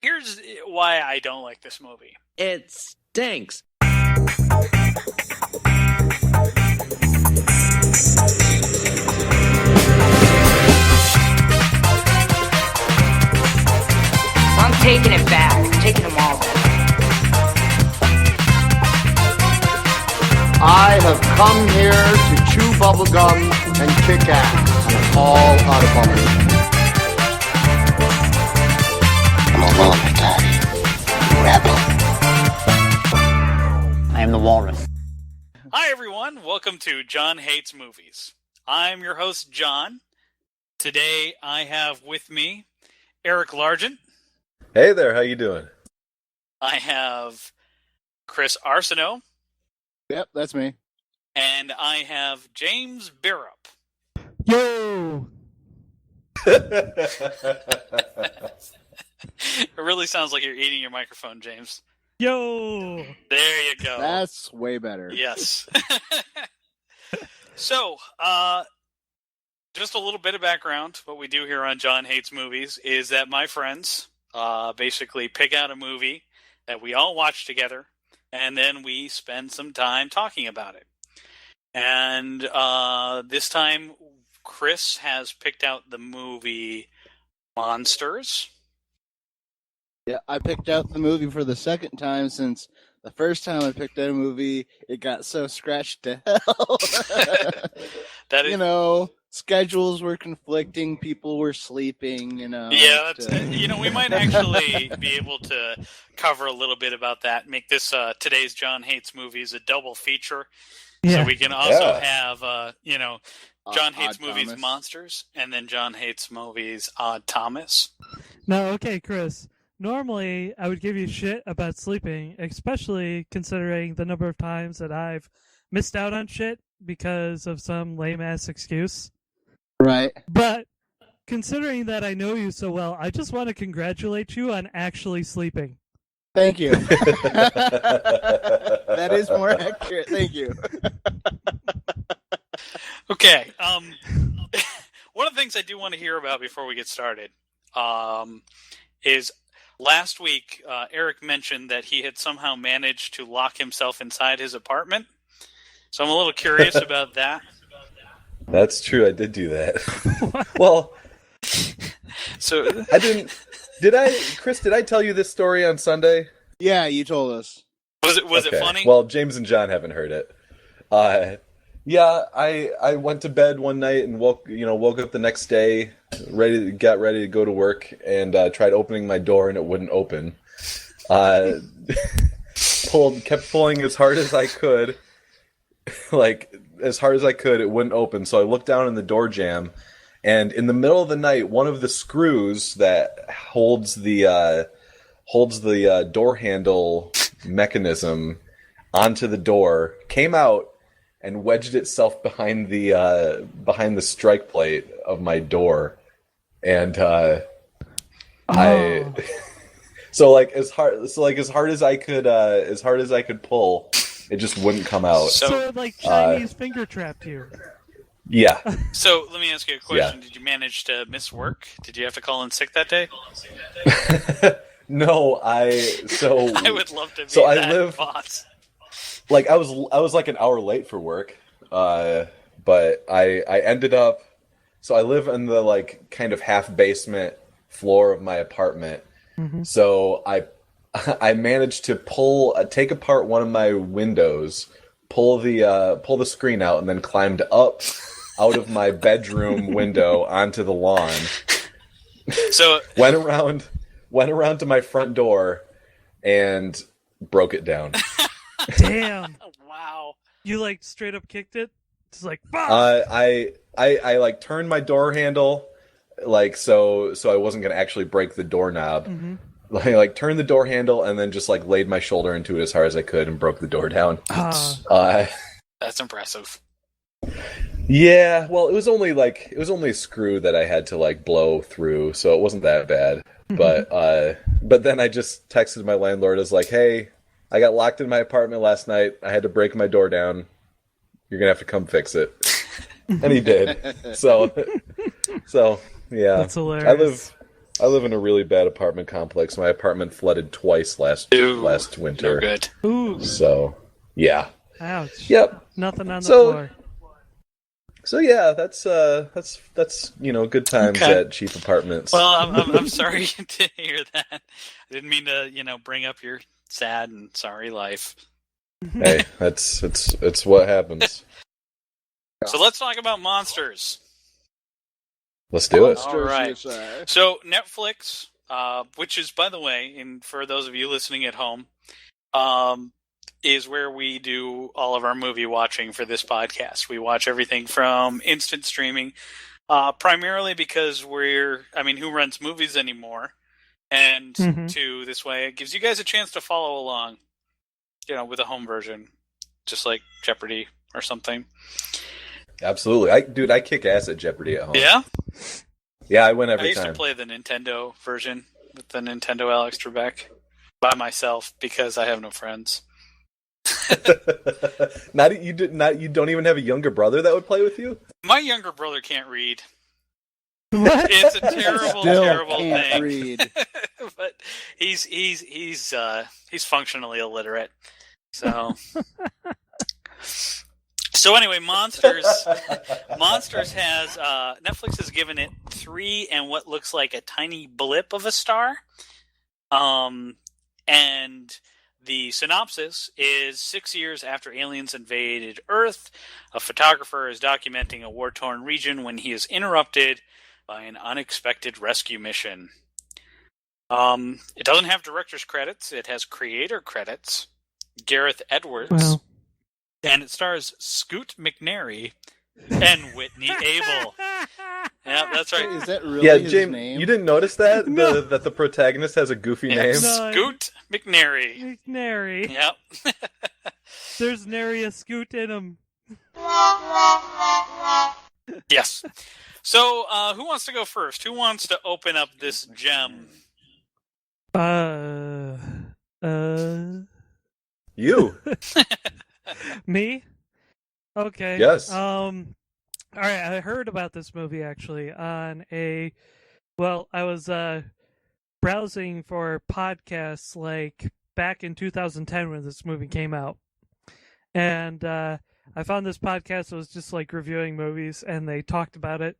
Here's why I don't like this movie. It stinks. I'm taking it back. I'm taking them all back. I have come here to chew bubblegum and kick ass. And I'm all out of bubblegum. I'm a loner, Daddy. Rebel. I am the walrus. Hi, everyone. Welcome to John Hates Movies. I'm your host, John. Today, I have with me Eric Largent. Hey there, how you doing? I have Chris Arsenault. Yep, that's me. And I have James Birrup. Yo! It really sounds like you're eating your microphone, James. Yo! There you go. That's way better. Yes. So, just a little bit of background. What we do here on John Hates Movies is that my friends basically pick out a movie that we all watch together, and then we spend some time talking about it. And this time, Chris has picked out the movie Monsters. Yeah, I picked out the movie for the second time since the first time I picked out a movie, it got so scratched to hell. That is, you know, schedules were conflicting, people were sleeping, you know. yeah, that's, we might actually be able to cover a little bit about that. Make this today's John Hates Movies a double feature, so we can also have John Hates Movies Thomas. Monsters, and then John Hates Movies Odd Thomas. No, okay, Chris. Normally, I would give you shit about sleeping, especially considering the number of times that I've missed out on shit because of some lame-ass excuse. Right. But considering that I know you so well, I just want to congratulate you on actually sleeping. Thank you. That is more accurate. Thank you. Okay. One of the things I do want to hear about before we get started is last week Eric mentioned that he had somehow managed to lock himself inside his apartment. So I'm a little curious about that. That's true, I did do that. Well, So I didn't... Chris, did I tell you this story on Sunday? Yeah, you told us. was Okay. it funny? Well, James and John haven't heard it. Yeah, I went to bed one night and woke up the next day, got ready to go to work, and tried opening my door and it wouldn't open. Kept pulling as hard as I could, it wouldn't open. So I looked down in the door jamb, and in the middle of the night, one of the screws that holds the door handle mechanism onto the door came out and wedged itself behind the strike plate of my door, and as hard as I could pull, it just wouldn't come out. So like Chinese finger trapped you. Yeah. So let me ask you a question. Yeah. Did you manage to miss work? Did you have to call in sick that day? No, I would love to be that boss. Like I was like an hour late for work, but I ended up. So I live in the like kind of half basement floor of my apartment. Mm-hmm. So I managed to take apart one of my windows, pull the screen out, and then climbed up out of my bedroom window onto the lawn. So went around to my front door and broke it down. Damn. Wow. You like straight up kicked it? It's like fuck. I like turned my door handle so I wasn't gonna actually break the doorknob. Mm-hmm. Like turned the door handle and then just like laid my shoulder into it as hard as I could and broke the door down. That's impressive. Yeah, well, it was only a screw that I had to like blow through, so it wasn't that bad. But then I just texted my landlord. I was like, "Hey, I got locked in my apartment last night. I had to break my door down. You're gonna have to come fix it." And he did. So yeah. That's hilarious. I live in a really bad apartment complex. My apartment flooded twice last winter. No good. Ooh, So, yeah. ouch. Yep. Nothing on the So- floor. So yeah, that's good times Okay. at cheap apartments. Well, I'm sorry to hear that. I didn't mean to bring up your sad and sorry life. Hey, it's what happens. So let's talk about monsters. Let's do it. All right. you say. So Netflix, which is, by the way, and for those of you listening at home, is where we do all of our movie watching for this podcast. We watch everything from instant streaming, primarily because who runs movies anymore? And Mhm. this way, it gives you guys a chance to follow along, with a home version, just like Jeopardy or something. Absolutely. I kick ass at Jeopardy at home. Yeah? Yeah, I win I every used time. to play the Nintendo version with the Nintendo Alex Trebek by myself because I have no friends. You don't even have a younger brother that would play with you? My younger brother can't read. What? It's a terrible, Still terrible can't thing. read. But he's functionally illiterate. So anyway, Monsters has Netflix has given it 3 and what looks like a tiny blip of a star. And the synopsis is 6 years after aliens invaded Earth, a photographer is documenting a war-torn region when he is interrupted by an unexpected rescue mission. It doesn't have director's credits. It has creator credits. Gareth Edwards. Well. And it stars Scoot McNairy and Whitney Abel. Yeah, that's right. Is that really Yeah, his James, name? you didn't notice that? No. That the protagonist has a goofy Yeah, name? No. Scoot McNairy. Nary. Yep. There's nary a scoot in him. Yes. So, who wants to go first? Who wants to open up this gem? You. Me? Okay. Yes. All right. I heard about this movie actually on I was browsing for podcasts like back in 2010 when this movie came out, and I found this podcast that was just like reviewing movies, and they talked about it,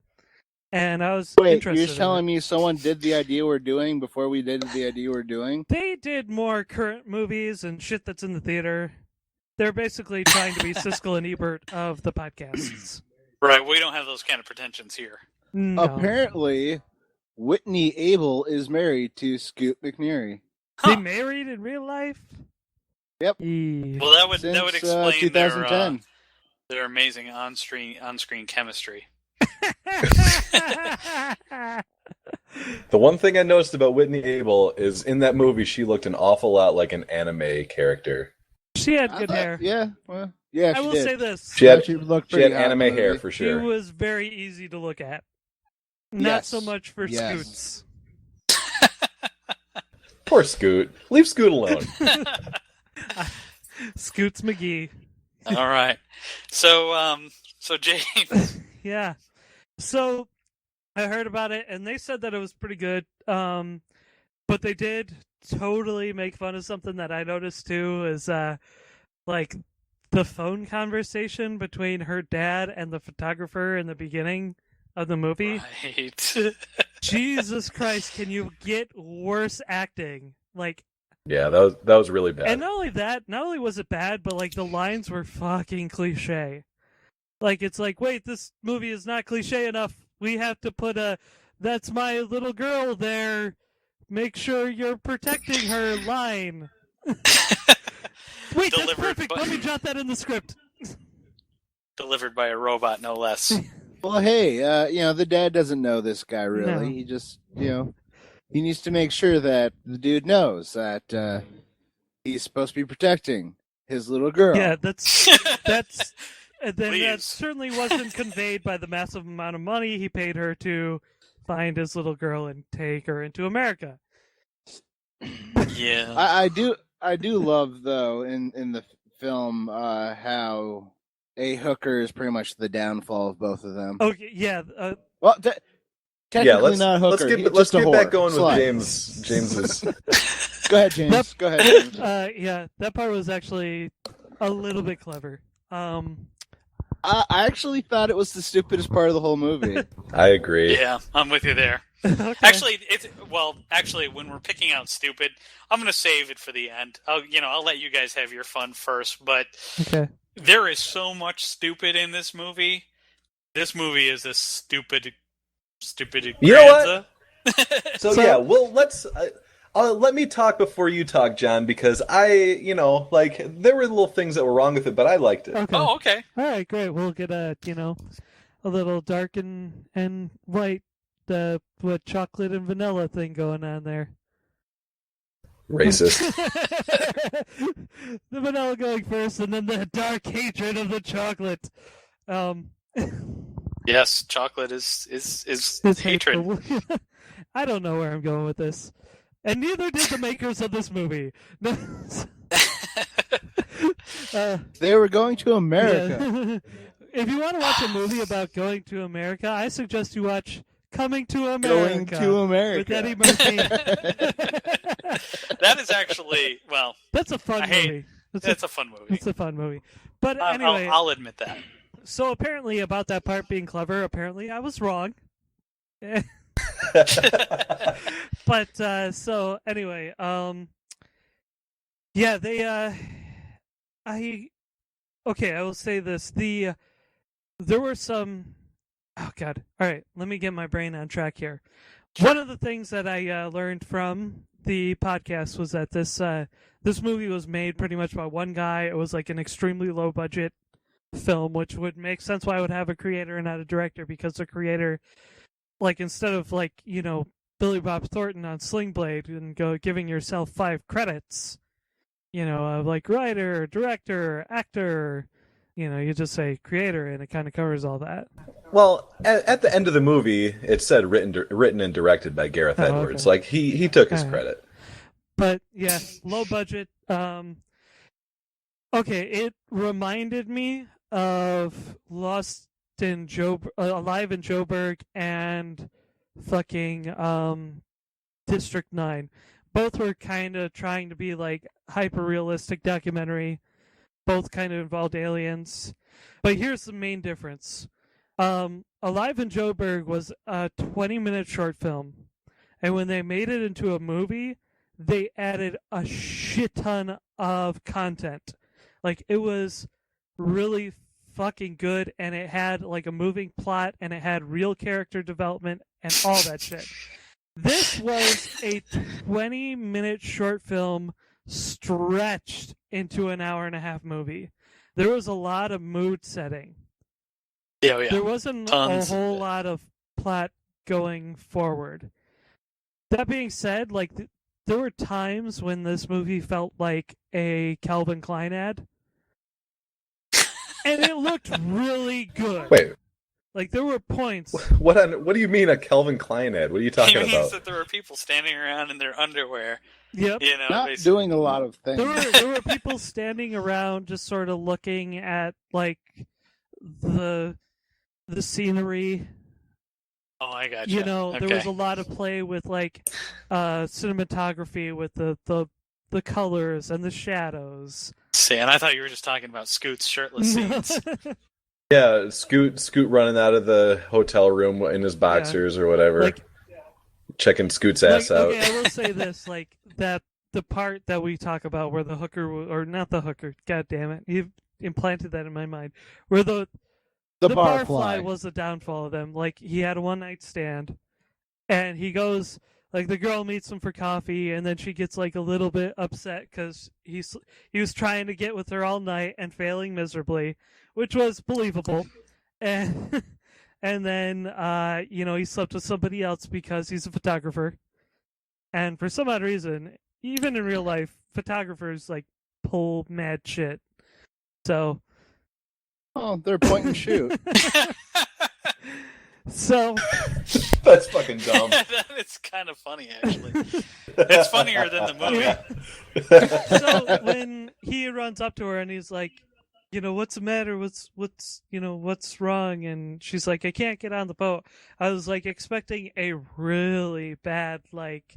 and I was Wait, interested. you're telling me someone did the idea we're doing before we did the idea we're doing? They did more current movies and shit that's in the theater. They're basically trying to be Siskel and Ebert of the podcasts. Right, we don't have those kind of pretensions here. No. Apparently, Whitney Abel is married to Scoot McNairy. They Huh. married in real life? Yep. Eee. Well, that would Since explain 2010. their amazing on-screen chemistry. The one thing I noticed about Whitney Abel is in that movie she looked an awful lot like an anime character. She had I good thought- hair. Yeah, well, yeah, I she will did. say this. She had looked she had pretty hot in anime the hair movie. for She sure. was very easy to look at. Not Yes. so much for Yes. Scoots. Poor Scoot. Leave Scoot alone. Scoots McGee. All right. So James. Yeah. So I heard about it, and they said that it was pretty good. But they did totally make fun of something that I noticed too, is like the phone conversation between her dad and the photographer in the beginning of the movie. Right. Jesus Christ, can you get worse acting? Like, Yeah, that was really bad. and not only was it bad, but like the lines were fucking cliche. Like, it's like, wait, this movie is not cliche enough. We have to put "that's my little girl" there. Make sure you're protecting her line. Wait, that's Delivered perfect. by- Let me jot that in the script. Delivered by a robot, no less. Well, hey, the dad doesn't know this guy really. No. He just, he needs to make sure that the dude knows that he's supposed to be protecting his little girl. Yeah, that's and then that Please. certainly wasn't conveyed by the massive amount of money he paid her to find his little girl and take her into America. Yeah. I do love though in the film how a hooker is pretty much the downfall of both of them. Okay, yeah. Well, Technically not a hooker. Let's get back whore. going Slut. with James's. Go ahead, James. Go ahead, James. Yeah, that part was actually a little bit clever. I actually thought it was the stupidest part of the whole movie. I agree. Yeah, I'm with you there. Okay. Actually, when we're picking out stupid, I'm going to save it for the end. I'll let you guys have your fun first. But Okay. there is so much stupid in this movie. This movie is a stupid. You know what? So yeah, well, let me talk before you talk, John, because there were little things that were wrong with it, but I liked it. Okay. Oh, okay. All right, great. We'll get a little dark and white, what chocolate and vanilla thing going on there. Racist. The vanilla going first, and then the dark hatred of the chocolate. Yes, chocolate is It's hatred. hateful. I don't know where I'm going with this, and neither did the makers of this movie. They were going to America. Yeah. If you want to watch a movie about going to America, I suggest you watch Coming to America. Going to America. With Eddie Murphy. That is actually That's a fun movie. That's a fun movie. It's a fun movie. But anyway, I'll admit that. so apparently about that part being clever, apparently I was wrong. But so anyway, yeah, I will say this. There were some. Oh God! All right, let me get my brain on track here. Sure. One of the things that I learned from the podcast was that this movie was made pretty much by one guy. It was like an extremely low budget film, which would make sense why I would have a creator and not a director, because the creator, like, instead of Billy Bob Thornton on Sling Blade and giving yourself 5 credits, like writer, director, actor. You just say creator, and it kind of covers all that. Well, at the end of the movie, it said written and directed by Gareth Edwards. Okay. Like he took his All right. credit. But yeah, low budget. Okay, it reminded me of Alive in Joburg and fucking District 9. Both were kind of trying to be like hyper realistic documentary. Both kind of involved aliens. But here's the main difference. Alive in Joburg was a 20-minute short film. And when they made it into a movie, they added a shit ton of content. Like, it was really fucking good, and it had like a moving plot, and it had real character development and all that shit. This was a 20-minute short film stretched into an hour-and-a-half movie. There was a lot of mood setting. Yeah. There wasn't Tons a of whole it. lot of plot going forward. That being said, like, there were times when this movie felt like a Calvin Klein ad. And it looked really good. Wait, Like, there were points. what do you mean a Calvin Klein ad? What are you talking He means about? that there were people standing around in their underwear. Yep. Not basically. doing a lot of things. There were people standing around just sort of looking at, like, the scenery. Oh, I got you. There was a lot of play with, like, cinematography with the colors and the shadows. See, and I thought you were just talking about Scoot's shirtless scenes. Yeah, Scoot running out of the hotel room in his boxers or whatever, Like, checking Scoot's ass out. Okay, I will say this, like, that the part that we talk about where the hooker, or not the hooker, god damn it, you've implanted that in my mind, where the barfly was the downfall of them. Like, he had a one-night stand, and he goes, like, the girl meets him for coffee, and then she gets, like, a little bit upset because he was trying to get with her all night and failing miserably, which was believable. And and then he slept with somebody else because he's a photographer. And for some odd reason, even in real life, photographers, like, pull mad shit. So Oh, they're point and shoot. so That's fucking dumb. It's kind of funny, actually. It's funnier than the movie. So when he runs up to her and he's like, what's the matter? What's wrong? And she's like, I can't get on the boat. I was like expecting a really bad like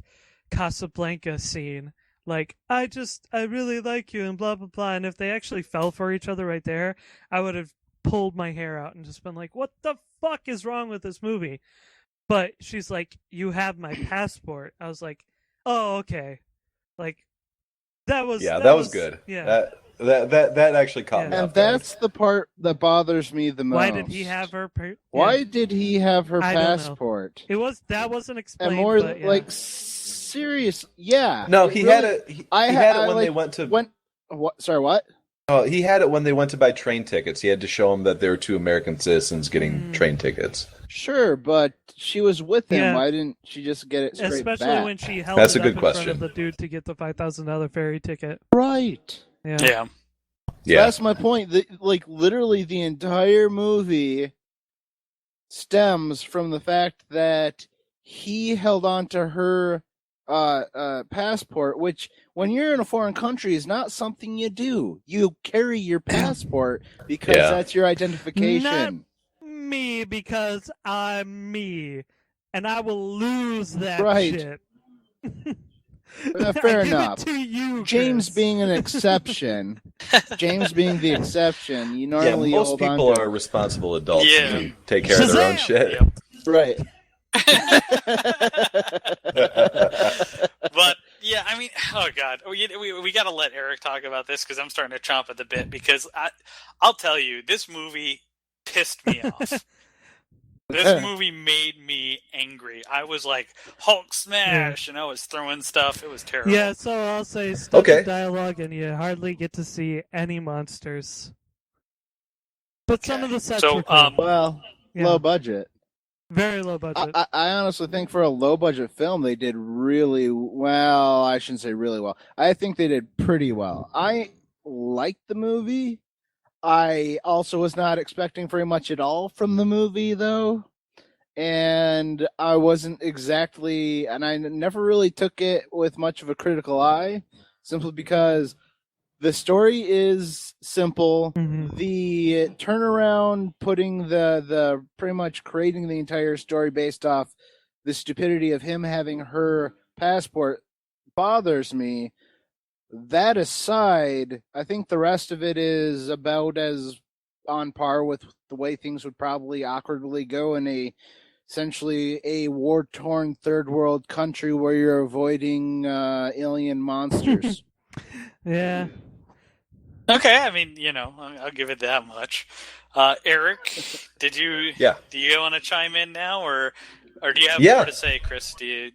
Casablanca scene. Like, I really like you and blah blah blah. And if they actually fell for each other right there, I would have pulled my hair out and just been like, what the fuck is wrong with this movie? But she's like, you have my passport. I was like, oh, okay. Like, that was good. Yeah. That actually caught me. And off guard. that's the part that bothers me the most. Why did he have her? Why did he have her I don't know. passport? That wasn't explained. And more but, yeah. like serious. Yeah. No, it he really- had it. He had it when they went to. What? Sorry, what? Oh, he had it when they went to buy train tickets. He had to show them that they were two American citizens getting train tickets. Sure, but she was with him. Yeah. Why didn't she just get it straight Especially back? when she held That's it a up good in question. front of the dude to get the $5,000 ferry ticket. Right. Yeah. Yeah. So that's my point. Like literally, the entire movie stems from the fact that he held on to her passport, which when you're in a foreign country is not something you do. You carry your passport because that's your identification. Not me, because I'm me, and I will lose that Right. shit. Fair I give enough. It to you, James Chris. being an exception. James being the exception. You normally most hold on people to are responsible adults Yeah. and take care of their own Shazam! shit. Yep. right. But yeah, I mean, oh god, we got to let Eric talk about this because I'm starting to chomp at the bit. Because I'll tell you, this movie pissed me off. This movie made me angry. I was like, Hulk smash, and I was throwing stuff. It was terrible. Yeah, so I'll say stuff Okay. in dialogue, and you hardly get to see any monsters. But some of the sets So, were cool. Well, Yeah. low budget. Very low budget. I honestly think for a low budget film, they did really well. I shouldn't say really well. I think they did pretty well. I liked the movie. I also was not expecting very much at all from the movie, though. And I wasn't exactly, and I never really took it with much of a critical eye, simply because the story is simple. Mhm. The turnaround, putting the pretty much creating the entire story based off the stupidity of him having her passport bothers me. That aside, I think the rest of it is about as on par with the way things would probably awkwardly go in essentially a war-torn third world country where you're avoiding alien monsters. Yeah. Okay, I mean, I'll give it that much. Eric, do you want to chime in now, or do you have more to say, Chris? Do you?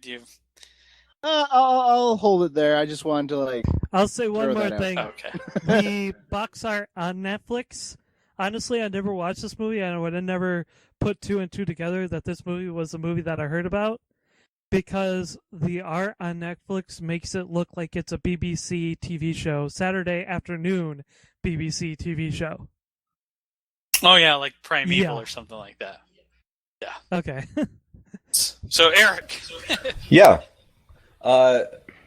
I'll hold it there. I just wanted to I'll say one throw more that out. thing. Okay. The box art on Netflix. Honestly, I never watched this movie, and I would have never put two and two together that this movie was a movie that I heard about, because the art on Netflix makes it look like it's a BBC TV show, Saturday afternoon BBC TV show. Oh yeah, like Primeval Yeah. or something like that. Okay. So Eric, Yeah.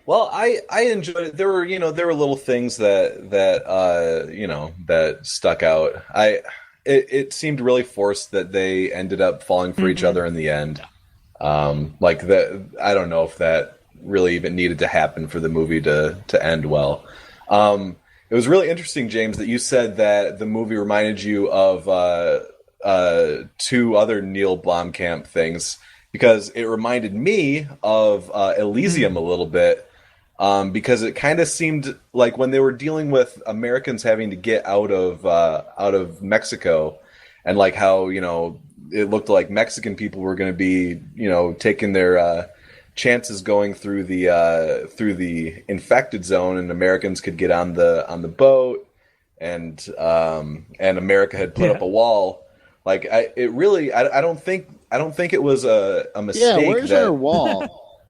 Well, I enjoyed it. There were little things that stuck out. It seemed really forced that they ended up falling for each other in the end. Like that, I don't know if that really even needed to happen for the movie to end well. It was really interesting, James, that you said that the movie reminded you of two other Neil Blomkamp things, because it reminded me of Elysium a little bit, because it kind of seemed like when they were dealing with Americans having to get out of Mexico, and like how it looked like Mexican people were going to be taking their chances going through the infected zone, and Americans could get on the boat, and America had put up a wall. Like I don't think it was a mistake. Yeah, where's our wall?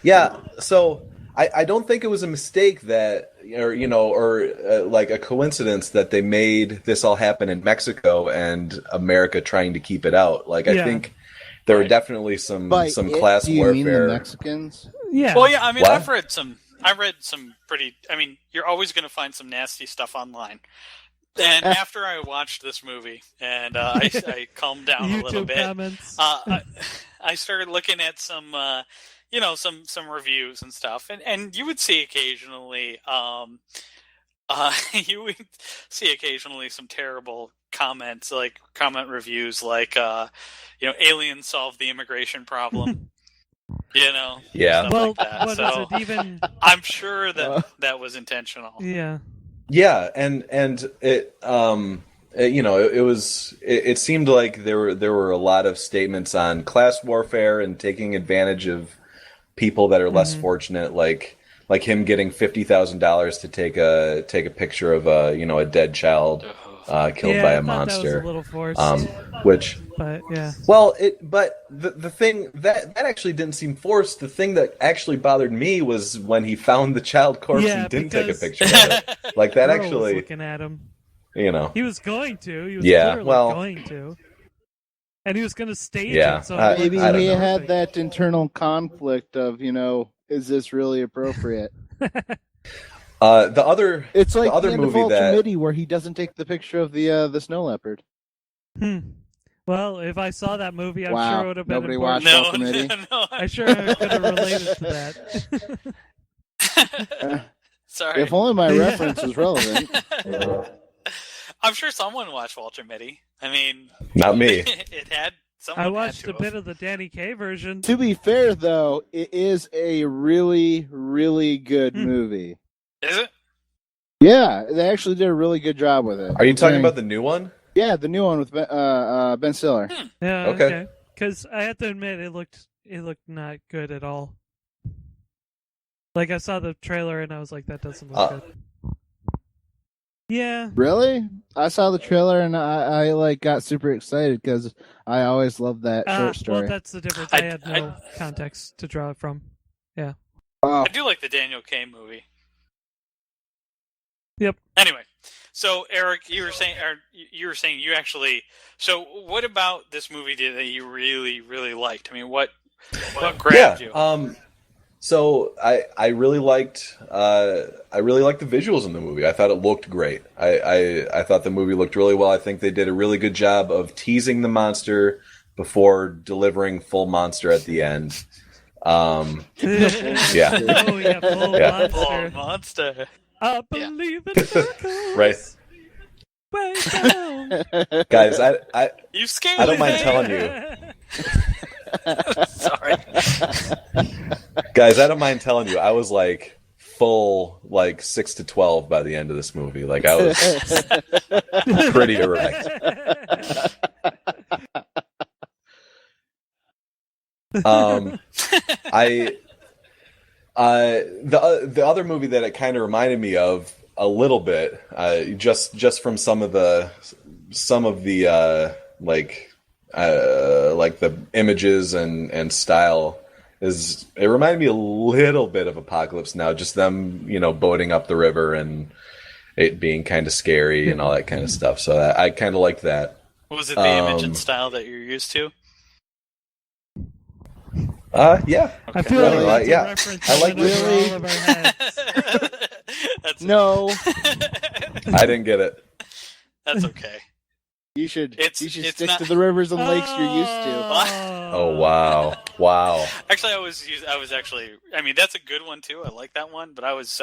Yeah, so I don't think it was a mistake that, or like a coincidence that they made this all happen in Mexico and America trying to keep it out. Like I think there were definitely some class do you warfare. mean the Mexicans? Yeah. well, yeah, I mean, What? I read some pretty. I mean, you're always going to find some nasty stuff online. And after I watched this movie and I calmed down a little YouTube bit, comments. I started looking at some, some reviews and stuff, and you would see occasionally, some terrible comments, like comment reviews, like, aliens solve the immigration problem. Yeah. Well, like that. what So is it even? I'm sure that was intentional. Yeah. Yeah, and it it seemed like there were a lot of statements on class warfare and taking advantage of people that are less fortunate, like him getting $50,000 to take a picture of a dead child killed by I a thought monster. That was a little forced. Which, but yeah. well, the thing that actually didn't seem forced. The thing that actually bothered me was when he found the child corpse and didn't take a picture of it. Like that Earl was actually, looking at him. He was going to. He was literally going to. And he was going to stage it. So maybe he had that internal conflict of, is this really appropriate? It's like the other the end movie of that Ultimate where he doesn't take the picture of the snow leopard. Well, if I saw that movie, I'm Wow. sure it would have been Nobody important. watched Ultimate. No, I sure could have related to that. Sorry. If only my reference was relevant. I'm sure someone watched Walter Mitty. I mean, not me. It had someone. I watched had a bit of the Danny Kaye version. To be fair, though, it is a really, really good movie. Is it? Yeah, they actually did a really good job with it. Are you talking about the new one? Yeah, the new one with Ben Stiller. Yeah, Okay. Because I have to admit, it looked not good at all. Like I saw the trailer and I was like, that doesn't look good. Yeah. Really? I saw the trailer and I got super excited because I always loved that short story. Well, that's the difference. I had no context to draw it from. Yeah. I do like the Daniel Kaye movie. Yep. Anyway, so Eric, you were saying you actually. So, what about this movie that you really, really liked? I mean, what grabbed you? So I really liked the visuals in the movie. I thought it looked great. I thought the movie looked really well. I think they did a really good job of teasing the monster before delivering full monster at the end. Yeah. Oh yeah, full Yeah. monster. Monster. I believe in miracles. Right. Way down. Guys, I You scared I don't me. mind telling you. Sorry. Guys, I don't mind telling you, I was like full 6 to 12 by the end of this movie. Like I was pretty erect. The other movie that it kind of reminded me of a little bit, just from some of the the images and style, is it reminded me a little bit of Apocalypse Now, just them boating up the river and it being kind of scary and all that kind of stuff. So I kind of liked that. Was it the image and style that you're used to? Yeah. I feel Really? like Yeah. that's a reference I like that went over really- all of our heads. That's No, I didn't get it. That's okay. you should It's stick not- to the rivers and lakes you're used to. Oh wow. Actually, I mean, that's a good one too. I like that one, but I was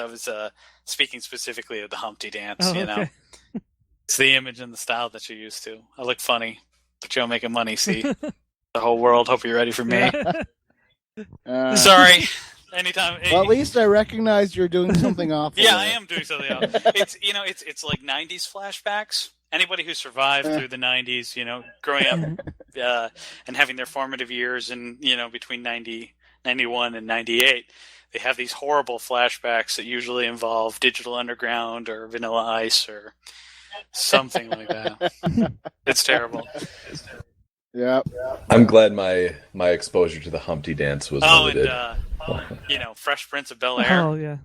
speaking specifically of the Humpty Dance. Oh, okay. It's the image and the style that you're used to. I look funny, but you're making money. See, the whole world. Hope you're ready for me. Sorry. Anytime. Well, at least I recognize you're doing something awful. Yeah, there. I am doing something else. It's like '90s flashbacks. Anybody who survived through the '90s, growing up and having their formative years, in between 91 and '98, they have these horrible flashbacks that usually involve Digital Underground or Vanilla Ice or something like that. It's terrible. Yep. I'm glad my exposure to the Humpty Dance was limited. And Fresh Prince of Bel-Air. Oh yeah.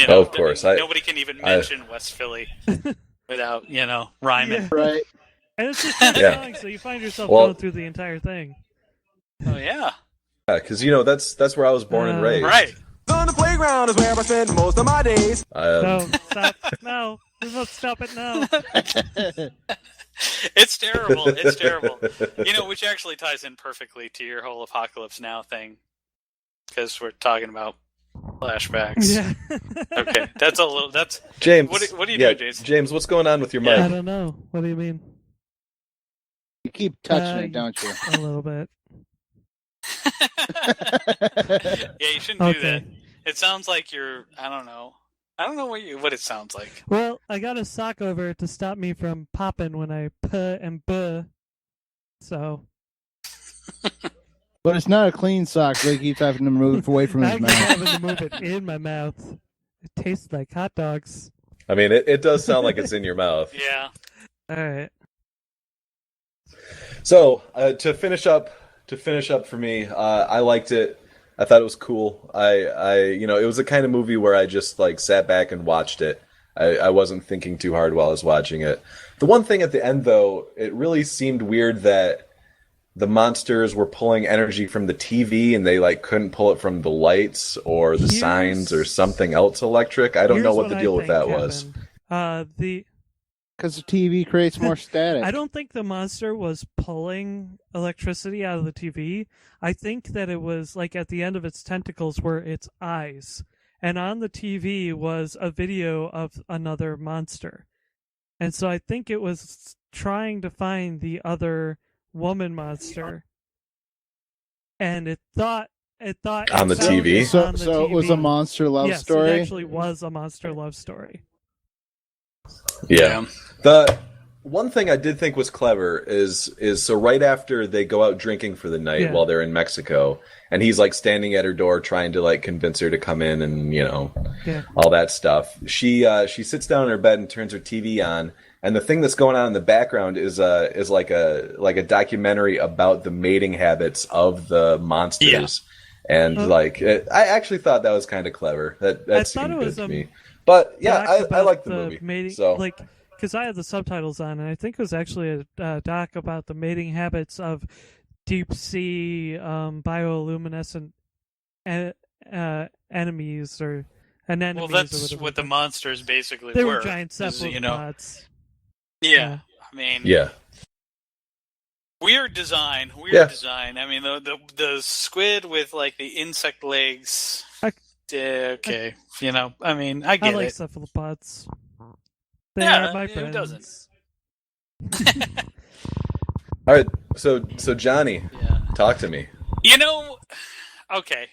Of course. Nobody can even mention West Philly without rhyming. Yeah. Right. And it's just 10 Yeah. songs, so you find yourself Well- going through the entire thing. Oh yeah, because that's where I was born and raised. right. On the playground is where I spend most of my days. No, stop. No. Let's stop it now. It's terrible. It's terrible. Which actually ties in perfectly to your whole Apocalypse Now thing, because we're talking about flashbacks. Yeah. Okay, that's James. What are you doing, Jason? James, what's going on with your I mic? don't know. What do you mean? You keep touching it, don't you? A little bit. Yeah, you shouldn't do that. Okay. It sounds like you're. I don't know what it sounds like. Well, I got a sock over it to stop me from popping when I puh and buh. So. But it's not a clean sock, so he keeps having to move it away from his I'm mouth. having to move it in my mouth. It tastes like hot dogs. I mean, it does sound like it's in your mouth. Yeah. All right. So to finish up for me, I liked it. I thought it was cool. It was the kind of movie where I just like sat back and watched it. I wasn't thinking too hard while I was watching it. The one thing at the end, though, it really seemed weird that the monsters were pulling energy from the TV and they like couldn't pull it from the lights or the signs or something else electric. I don't know what the deal with that was. Because the TV creates more static. I don't think the monster was pulling electricity out of the TV. I think that it was like at the end of its tentacles were its eyes. And on the TV was a video of another monster. And so I think it was trying to find the other woman monster. And it thought On the TV? So it was a monster love story? Yes, it actually was a monster love story. Yeah. The one thing I did think was clever is so right after they go out drinking for the night while they're in Mexico, and he's like standing at her door trying to like convince her to come in and all that stuff. She sits down in her bed and turns her TV on, and the thing that's going on in the background is like a documentary about the mating habits of the monsters. Yeah. And I actually thought that was kind of clever. That seemed good to me. But yeah, I like the movie. Mating, so because I had the subtitles on, and I think it was actually a doc about the mating habits of deep sea bioluminescent enemies or anemones. Well, that's what the monsters basically they were. They were giant cephalopods. Yeah, I mean, weird design. I mean, the squid with like the insect legs. Okay, I mean, I get it. I like cephalopods. They are my friends. Who doesn't? All right, so Johnny, talk to me. Okay.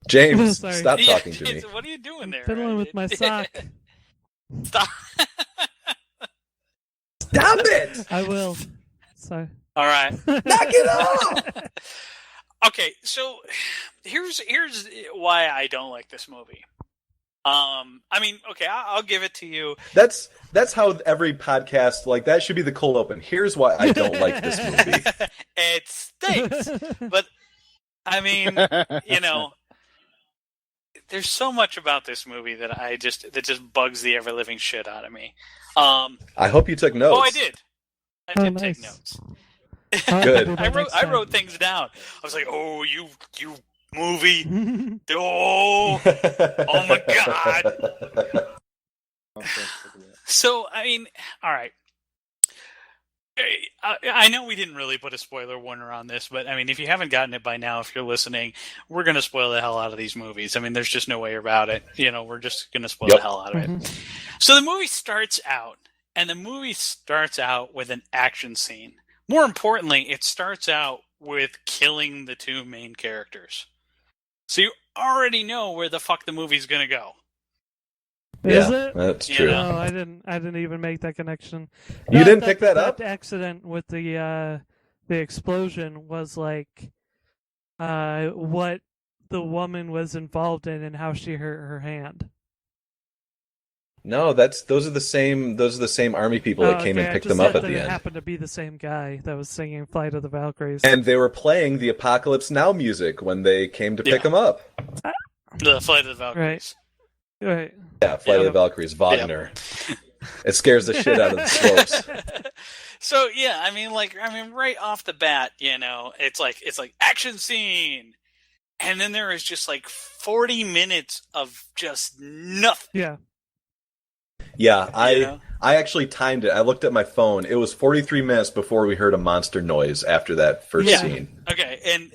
James, stop talking to me. What are you doing there? Fiddling with my sock. Stop. Stop it! I will. Sorry. All right. Knock it off! Okay, so here's why I don't like this movie. I mean, okay, I'll give it to you. That's how every podcast, like, that should be the cold open. Here's why I don't like this movie. It stinks. But, I mean, there's so much about this movie that just bugs the ever-living shit out of me. I hope you took notes. Oh, I did. I did take notes. Good. I wrote things down. I was like, "Oh, you movie! Oh my god!" So, I mean, all right. I know we didn't really put a spoiler warner on this, but I mean, if you haven't gotten it by now, if you're listening, we're going to spoil the hell out of these movies. I mean, there's just no way about it. We're just going to spoil the hell out of it. So the movie starts out, with an action scene. More importantly, it starts out with killing the two main characters. So you already know where the fuck the movie's going to go. Is it? That's true. No, I didn't even make that connection. You didn't pick that up? That accident with the explosion was like what the woman was involved in and how she hurt her hand. No, those are the same army people that came and picked them up at the end. It happened to be the same guy that was singing "Flight of the Valkyries," and they were playing the Apocalypse Now music when they came to pick them up. The Flight of the Valkyries. Right. Yeah, Flight of the Valkyries, Wagner. It scares the shit out of the slopes. So yeah, I mean, right off the bat, it's like action scene, and then there is just like 40 minutes of just nothing. Yeah. Yeah, You know? I actually timed it. I looked at my phone. It was 43 minutes before we heard a monster noise after that first Yeah. scene. Okay, and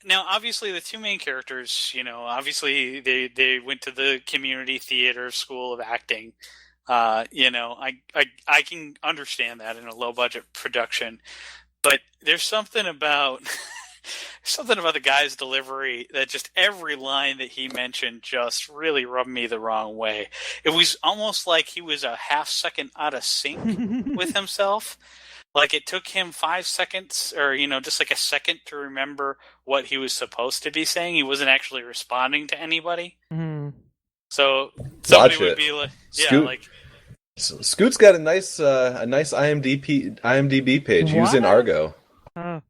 now obviously the two main characters, obviously they went to the community theater school of acting. I can understand that in a low budget production, but there's something about the guy's delivery that just every line that he mentioned just really rubbed me the wrong way. It was almost like he was a half second out of sync with himself. Like it took him 5 seconds or, just like a second to remember what he was supposed to be saying. He wasn't actually responding to anybody. Mm. So somebody would it. be like, Scoot's got a nice IMDb page. He was in What? Argo. Oh.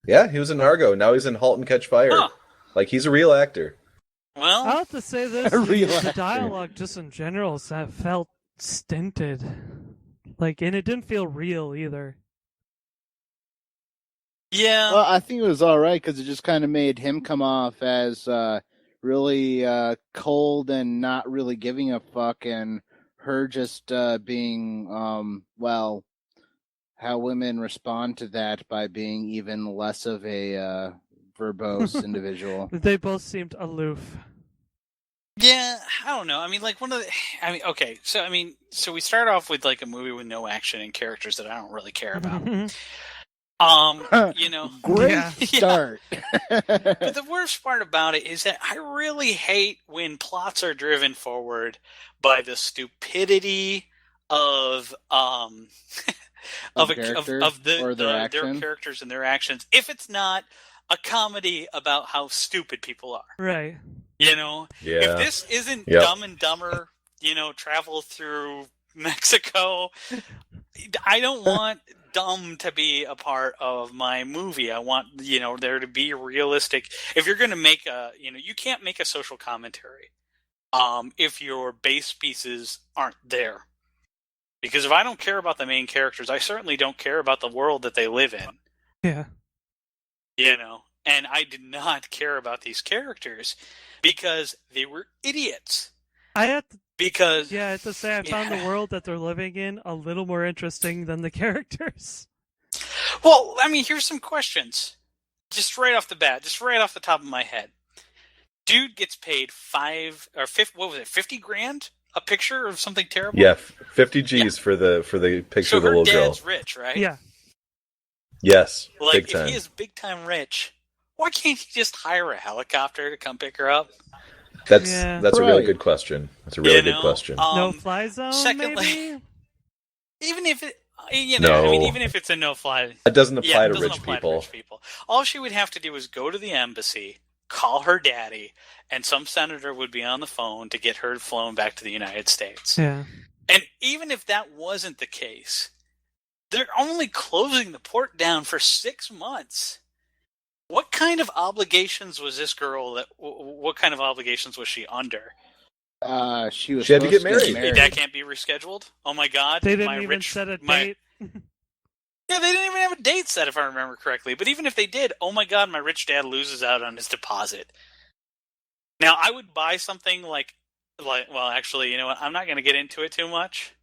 Yeah, he was in Argo. Now he's in 'Halt and Catch Fire. Huh. Like he's a real actor. well, I'll have to say this: Real the actor. dialogue, just in general, felt stinted. And it didn't feel real either. yeah. Well, I think it was all right because it just kind of made him come off as really cold and not really giving a fuck, and her just being how women respond to that by being even less of a verbose individual. They both seemed aloof. Yeah, I don't know. I mean, okay. So we start off with like a movie with no action and characters that I don't really care about. Great Yeah. start. But the worst part about it is that I really hate when plots are driven forward by the stupidity of Characters or their their action? characters and their actions. If it's not a comedy about how stupid people are, Right. Yeah. If this isn't Yep. Dumb and Dumber, travel through Mexico, I don't want dumb to be a part of my movie. I want, there to be realistic. If you're going to make you can't make a social commentary if your base pieces aren't there. Because if I don't care about the main characters, I certainly don't care about the world that they live in. Yeah. And I did not care about these characters because they were idiots. I have to say, I found Yeah. the world that they're living in a little more interesting than the characters. Well, I mean, here's some questions. Just right off the bat, just right off the top of my head. Dude gets paid 50 grand a picture of something terrible? Yeah, 50 G's for the picture So of the her little girl. dad's rich, right? Yeah. Yes, Like, big if time. he is big time rich, why can't he just hire a helicopter to come pick her up? That's Yeah. a really Right. good question. That's a really good question. No fly zone, secondly- maybe? Even if it, No. even if it's a no fly, That doesn't apply it to doesn't rich apply people. to rich people. All she would have to do is go to the embassy, call her daddy, and some senator would be on the phone to get her flown back to the United States. Yeah. And even if that wasn't the case, they're only closing the port down for 6 months. What kind of obligations was this girl? What kind of obligations was she under? She was She had to supposed get married. That can't be rescheduled. Oh my God! They didn't my even rich, set a my- date. Yeah, they didn't even have a date set, if I remember correctly. But even if they did, oh my God, my rich dad loses out on his deposit. Now, I would buy something like, well, actually, you know what? I'm not going to get into it too much.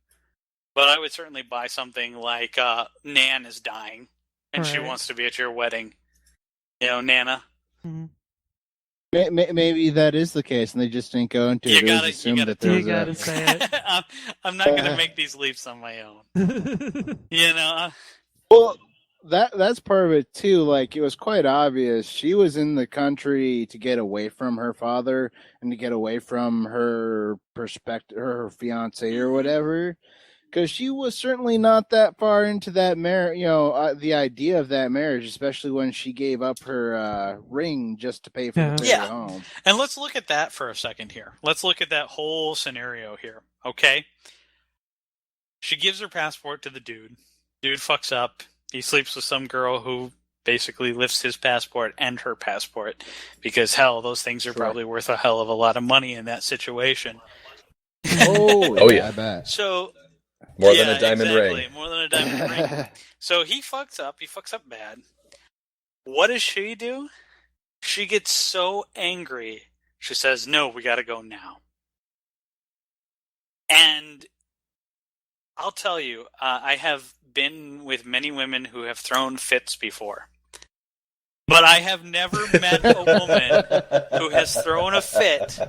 But I would certainly buy something like Nan is dying, and she Right. wants to be at your wedding. Nana. Mhm. Maybe that is the case, and they just didn't go into it. You It was gotta- assumed you that gotta- there You was gotta a... say it. I'm not going to make these leaps on my own. Well, that's part of it too. Like, it was quite obvious she was in the country to get away from her father and to get away from her her fiance or whatever. Because she was certainly not that far into that marriage, the idea of that marriage, especially when she gave up her ring just to pay for the Yeah. trip home. And let's look at that for a second here. Let's look at that whole scenario here, okay? She gives her passport to the dude. Dude fucks up. He sleeps with some girl who basically lifts his passport and her passport. Because, hell, those things are Sure. probably worth a hell of a lot of money in that situation. Oh, yeah. I bet. So... More yeah, than a diamond exactly. ring. More than a diamond ring. So he fucks up. He fucks up bad. What does she do? She gets so angry. She says, "No, we got to go now." And I'll tell you, I have been with many women who have thrown fits before. But I have never met a woman who has thrown a fit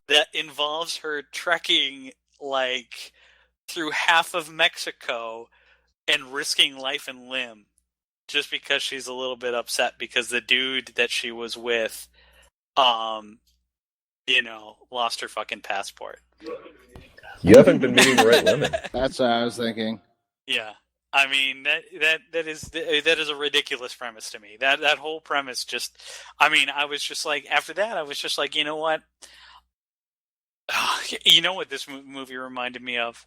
that involves her trekking, like, through half of Mexico and risking life and limb just because she's a little bit upset because the dude that she was with, lost her fucking passport. You haven't been meeting the right women. That's what I was thinking. Yeah. I mean, that is a ridiculous premise to me. That whole premise just, I mean, I was just like, after that, I was just like, you know what? You know what this movie reminded me of?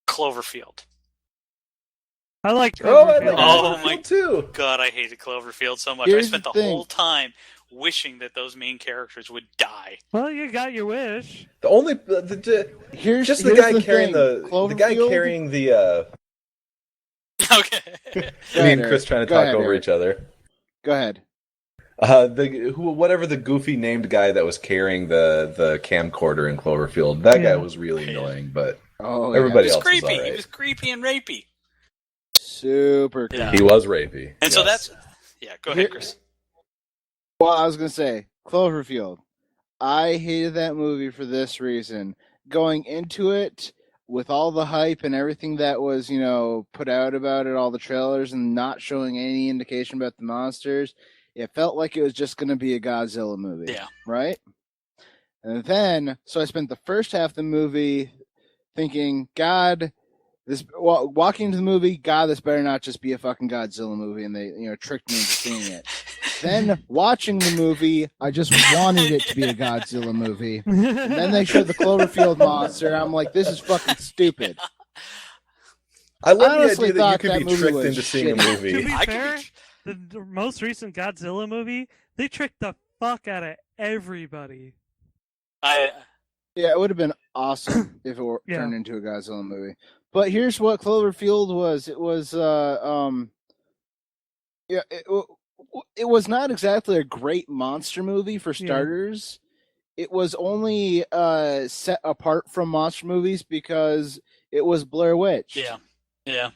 Cloverfield. I like Oh, I Cloverfield. like Oh my Cloverfield too. God, I hated Cloverfield so much. Here's I spent the the thing. whole time wishing that those main characters would die. Well, you got your wish. The only Here's just the here's guy carrying thing. the guy Cloverfield- carrying the. Okay. Go Me ahead, and Chris Eric. trying to Go talk ahead, over Eric. each other. Go ahead. Whatever the goofy named guy that was carrying the camcorder in Cloverfield, that guy was really annoying, but Oh, everybody He was else creepy. was all right. He was creepy and rapey. super cool. Yeah. He was rapey. And so yes. that's... Yeah, go ahead, Chris. Well, I was gonna say Cloverfield. I hated that movie for this reason. Going into it with all the hype and everything that was, put out about it, all the trailers, and not showing any indication about the monsters, it felt like it was just going to be a Godzilla movie. Yeah. Right? And then, so I spent the first half of the movie thinking, God, walking into the movie, God, this better not just be a fucking Godzilla movie, and they, tricked me into seeing it. Then watching the movie, I just wanted it to be a Godzilla movie. And then they showed the Cloverfield monster. I'm like, this is fucking stupid. I love the honestly idea that you thought could that be movie tricked was into seeing a shitty. movie. To be I could fair, be- the most recent Godzilla movie, they tricked the fuck out of everybody. Yeah, it would have been awesome if it were Yeah. turned into a Godzilla movie. But here's what Cloverfield was. It was, it was not exactly a great monster movie for starters. It was only set apart from monster movies because it was Blair Witch. Yeah.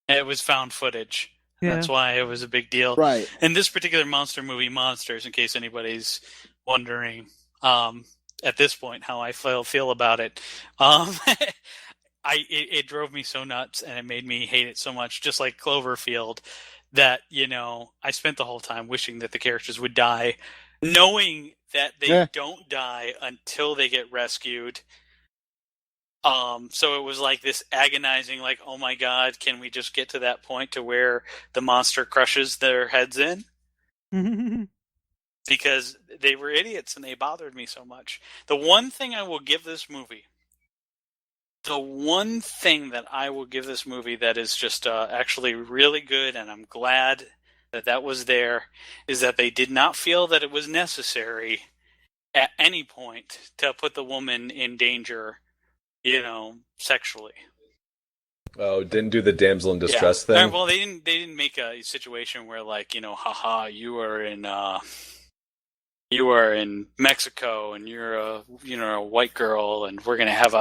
It was found footage. Yeah. That's why it was a big deal. Right. And this particular monster movie, Monsters, in case anybody's wondering at this point how I feel about it, it drove me so nuts and it made me hate it so much, just like Cloverfield, that, I spent the whole time wishing that the characters would die, knowing that they don't die until they get rescued. So it was like this agonizing, like, oh my God, can we just get to that point to where the monster crushes their heads in? Because they were idiots and they bothered me so much. The one thing I will give this movie that is just actually really good, and I'm glad that was there, is that they did not feel that it was necessary at any point to put the woman in danger, sexually. Oh, didn't do the damsel in distress thing? Well, they didn't make a situation where, like, haha, you are in Mexico and you're a white girl and we're gonna have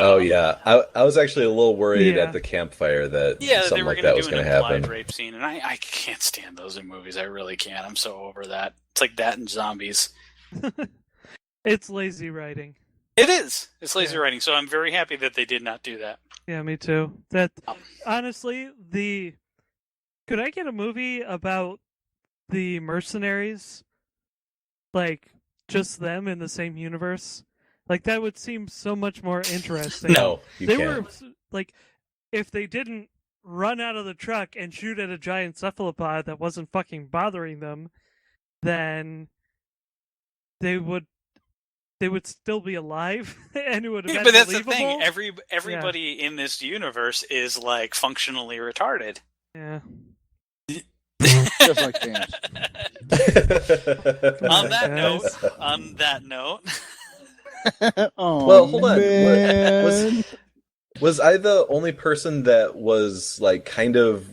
Oh yeah, I was actually a little worried at the campfire that they something were like gonna that was do going an to implied happen. rape scene, and I can't stand those in movies. I really can't. I'm so over that. It's like that and zombies. It's lazy writing. It is. It's lazy writing. So I'm very happy that they did not do that. Yeah, me too. That honestly, could I get a movie about the mercenaries? Like, just them in the same universe? Like, that would seem so much more interesting. No, you they can't. were, like, if they didn't run out of the truck and shoot at a giant cephalopod that wasn't fucking bothering them, then they would still be alive, and it would have been But that's believable. the thing. Everybody in this universe is, like, functionally retarded. Yeah. Just like James. On that note. Oh, Well, hold on. man. Was I the only person that was like kind of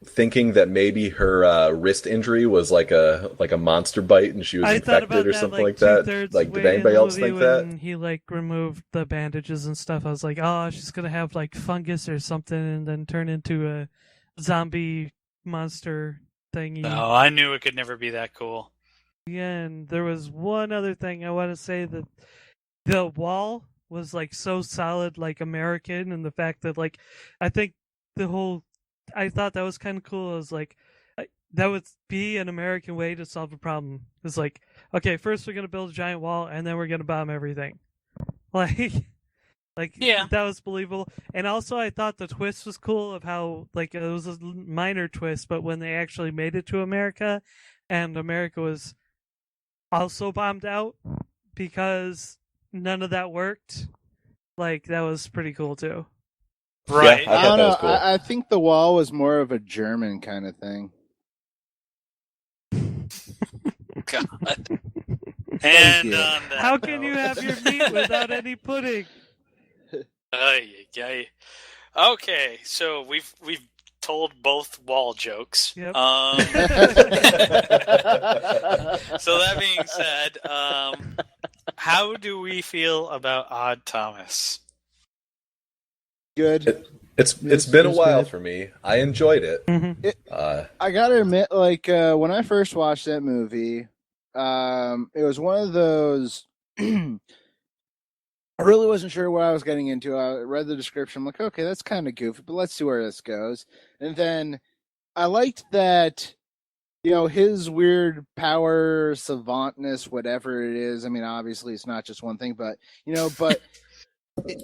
thinking that maybe her wrist injury was like a monster bite and she was I thought about infected or that, something like like that. two-thirds Like, way did anybody in the else movie think that? when he like removed the bandages and stuff. I was like, oh, she's gonna have like fungus or something, and then turn into a zombie monster thingy. No, I knew it could never be that cool. And there was one other thing I want to say, that the wall was like so solid, like American, and the fact that like I think I thought that was kind of cool. I was like, that would be an American way to solve a problem. It's like, okay, first we're gonna build a giant wall, and then we're gonna bomb everything. Like Yeah. that was believable. And also, I thought the twist was cool of how like it was a minor twist, but when they actually made it to America, and America was also bombed out because none of that worked. Like that was pretty cool too. Right. Yeah, I I thought don't that know. was cool. I think the wall was more of a German kind of thing. God. Thank And you. on that How can you note- have your meat without any pudding? Ay, ay, ay. Okay, so we've told both wall jokes. Yep. So that being said, how do we feel about Odd Thomas? Good. It's It's been a good. while for me. I enjoyed it. Mhm. I gotta admit, like when I first watched that movie, it was one of those. I really wasn't sure what I was getting into. I read the description. I'm like, okay, that's kind of goofy, but let's see where this goes. And then I liked that, his weird power, savantness, whatever it is. I mean, obviously, it's not just one thing, but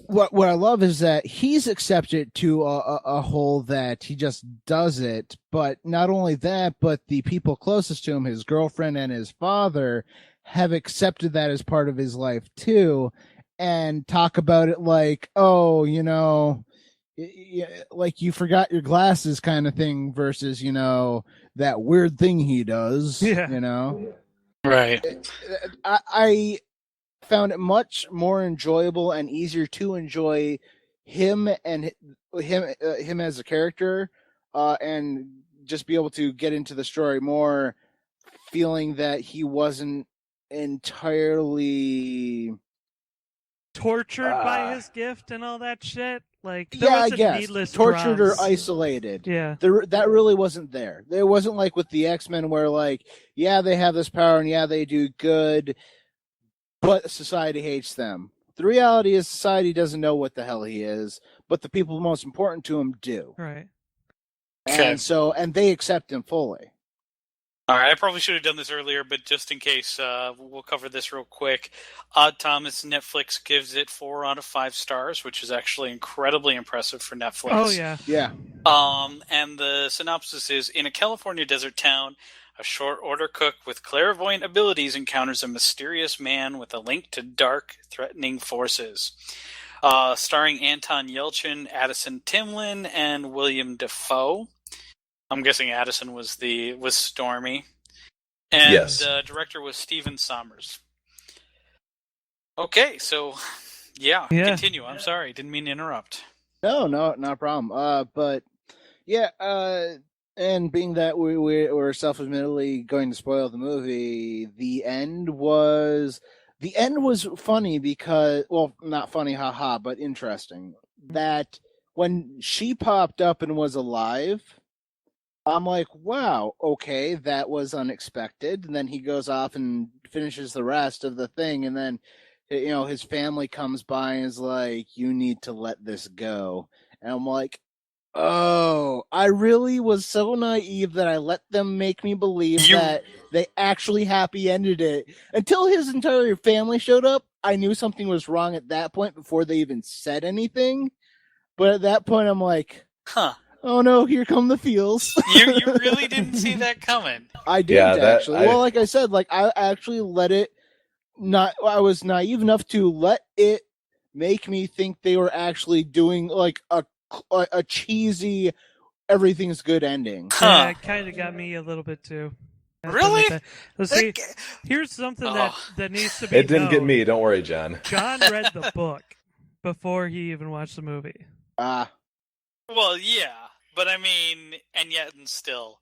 what I love is that he's accepted to a whole that he just does it. But not only that, but the people closest to him, his girlfriend and his father, have accepted that as part of his life too. And talk about it like, oh, like you forgot your glasses kind of thing versus, that weird thing he does, Yeah. Right. I found it much more enjoyable and easier to enjoy him and him as a character, and just be able to get into the story more, feeling that he wasn't entirely Tortured by his gift and all that shit. Like there yeah, I wasn't guess needless tortured drugs. or isolated. Yeah. That really wasn't there. There wasn't like with the X-Men where like, yeah, they have this power and yeah, they do good, but society hates them. The reality is society doesn't know what the hell he is, but the people most important to him do. Right. Okay. And they accept him fully. All right, I probably should have done this earlier, but just in case, we'll cover this real quick. Odd Thomas, Netflix gives it 4 out of 5 stars, which is actually incredibly impressive for Netflix. Oh yeah. Yeah. And the synopsis is, in a California desert town, a short order cook with clairvoyant abilities encounters a mysterious man with a link to dark, threatening forces. Starring Anton Yelchin, Addison Timlin, and William Dafoe. I'm guessing Addison was Stormy. And Yes. director was Steven Sommers. Okay, so yeah, Yeah. continue. I'm sorry, didn't mean to interrupt. No, not a problem. But yeah, and being that we're self-admittedly going to spoil the movie, the end was funny because, well, not funny, haha, but interesting. That when she popped up and was alive, I'm like, wow, okay, that was unexpected. And then he goes off and finishes the rest of the thing, and then his family comes by and is like, you need to let this go. And I'm like, oh, I really was so naive that I let them make me believe that they actually happy ended it. Until his entire family showed up, I knew something was wrong at that point before they even said anything. But at that point, I'm like, Huh. oh no, here come the feels. You really didn't see that coming. I didn't actually. I- Well, like I said, like I actually let it I was naive enough to let it make me think they were actually doing like a cheesy everything's good ending. Yeah, it kind of got me a little bit too. Really? Let's see. Here's something that needs to be. It didn't get known. me. Don't worry, John. John read the book before he even watched the movie. Well, yeah, but I mean, and yet and still,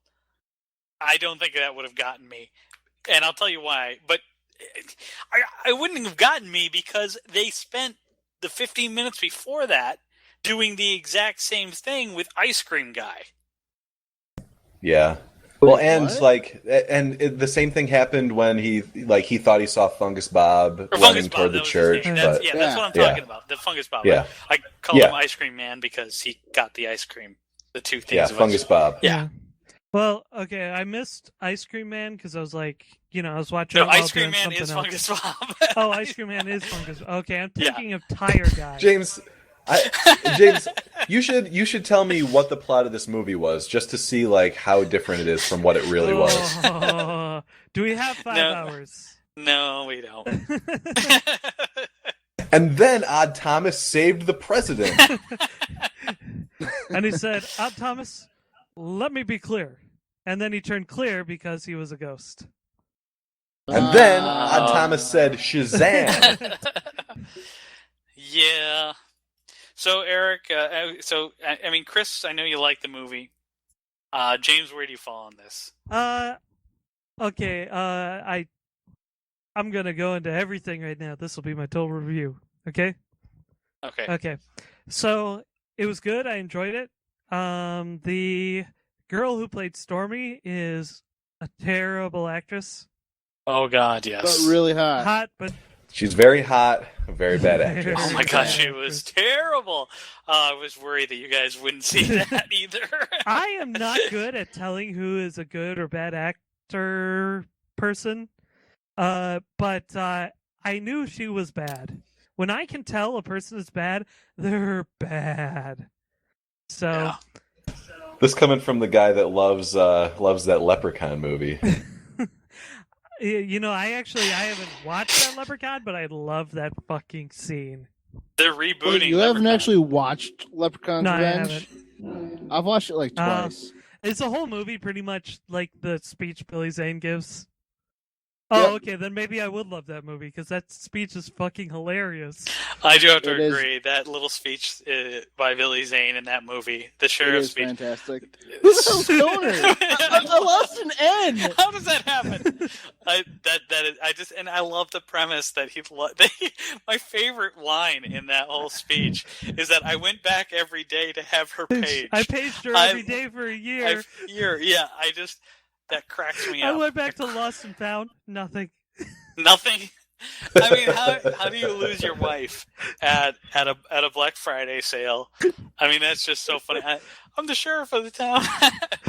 I don't think that would have gotten me. And I'll tell you why. But I wouldn't have gotten me because they spent the 15 minutes before that doing the exact same thing with Ice Cream Guy. Yeah. Well, and What? the same thing happened when he thought he saw Fungus Bob Or running Fungus toward Bob, the that was his church. name. But That's what I'm Yeah. talking about. The Fungus Bob. Yeah. I call Yeah. him Ice Cream Man because he got the ice cream. The two things. yeah, of Fungus ice- Bob. Yeah. Well, okay, I missed Ice Cream Man because I was like, I was watching. No, it while Ice Cream doing Man is something else. Fungus Bob. Oh, Ice Cream Man is Fungus. Okay, I'm Yeah. thinking of Tire Guy. James, James, you should tell me what the plot of this movie was, just to see like how different it is from what it really was. Oh, do we have 5 No. hours? No, we don't. And then Odd Thomas saved the president. And he said, Thomas, let me be clear. And then he turned clear because he was a ghost. And then Odd Thomas said Shazam. Yeah. So Eric, I mean, Chris, I know you like the movie. James, where do you fall on this? Okay, I'm gonna go into everything right now. This will be my total review. Okay? Okay. Okay. So it was good. I enjoyed it. The girl who played Stormy is a terrible actress. Oh God, But yes. really hot. Hot, but She's very hot, a very bad actress. Oh my Very God, bad she was terrible. I was worried that you guys wouldn't see that either. I am not good at telling who is a good or bad actor person. But I knew she was bad. When I can tell a person is bad, they're bad. So Yeah. This coming from the guy that loves that Leprechaun movie. I haven't watched that Leprechaun, but I love that fucking scene. They're Wait, rebooting. you haven't Leprechaun. actually watched Leprechaun's No, I Revenge? I've watched it like Uh, twice. Is the whole movie pretty much like the speech Billy Zane gives? Yep. Oh, okay, then maybe I would love that movie because that speech is fucking hilarious. I do have to It is- agree. That little speech by Billy Zane in that movie, the It sheriff's is speech. fantastic. Who the hell's Stoner? I lost an N. How does that happen? I love the premise that my favorite line in that whole speech is that I went back every day to have her page. I paged her I- every day for a year. That cracks me I up. went back to Lost and Found. Nothing. Nothing. I mean, how do you lose your wife at a Black Friday sale? I mean, that's just so funny. I'm the sheriff of the town.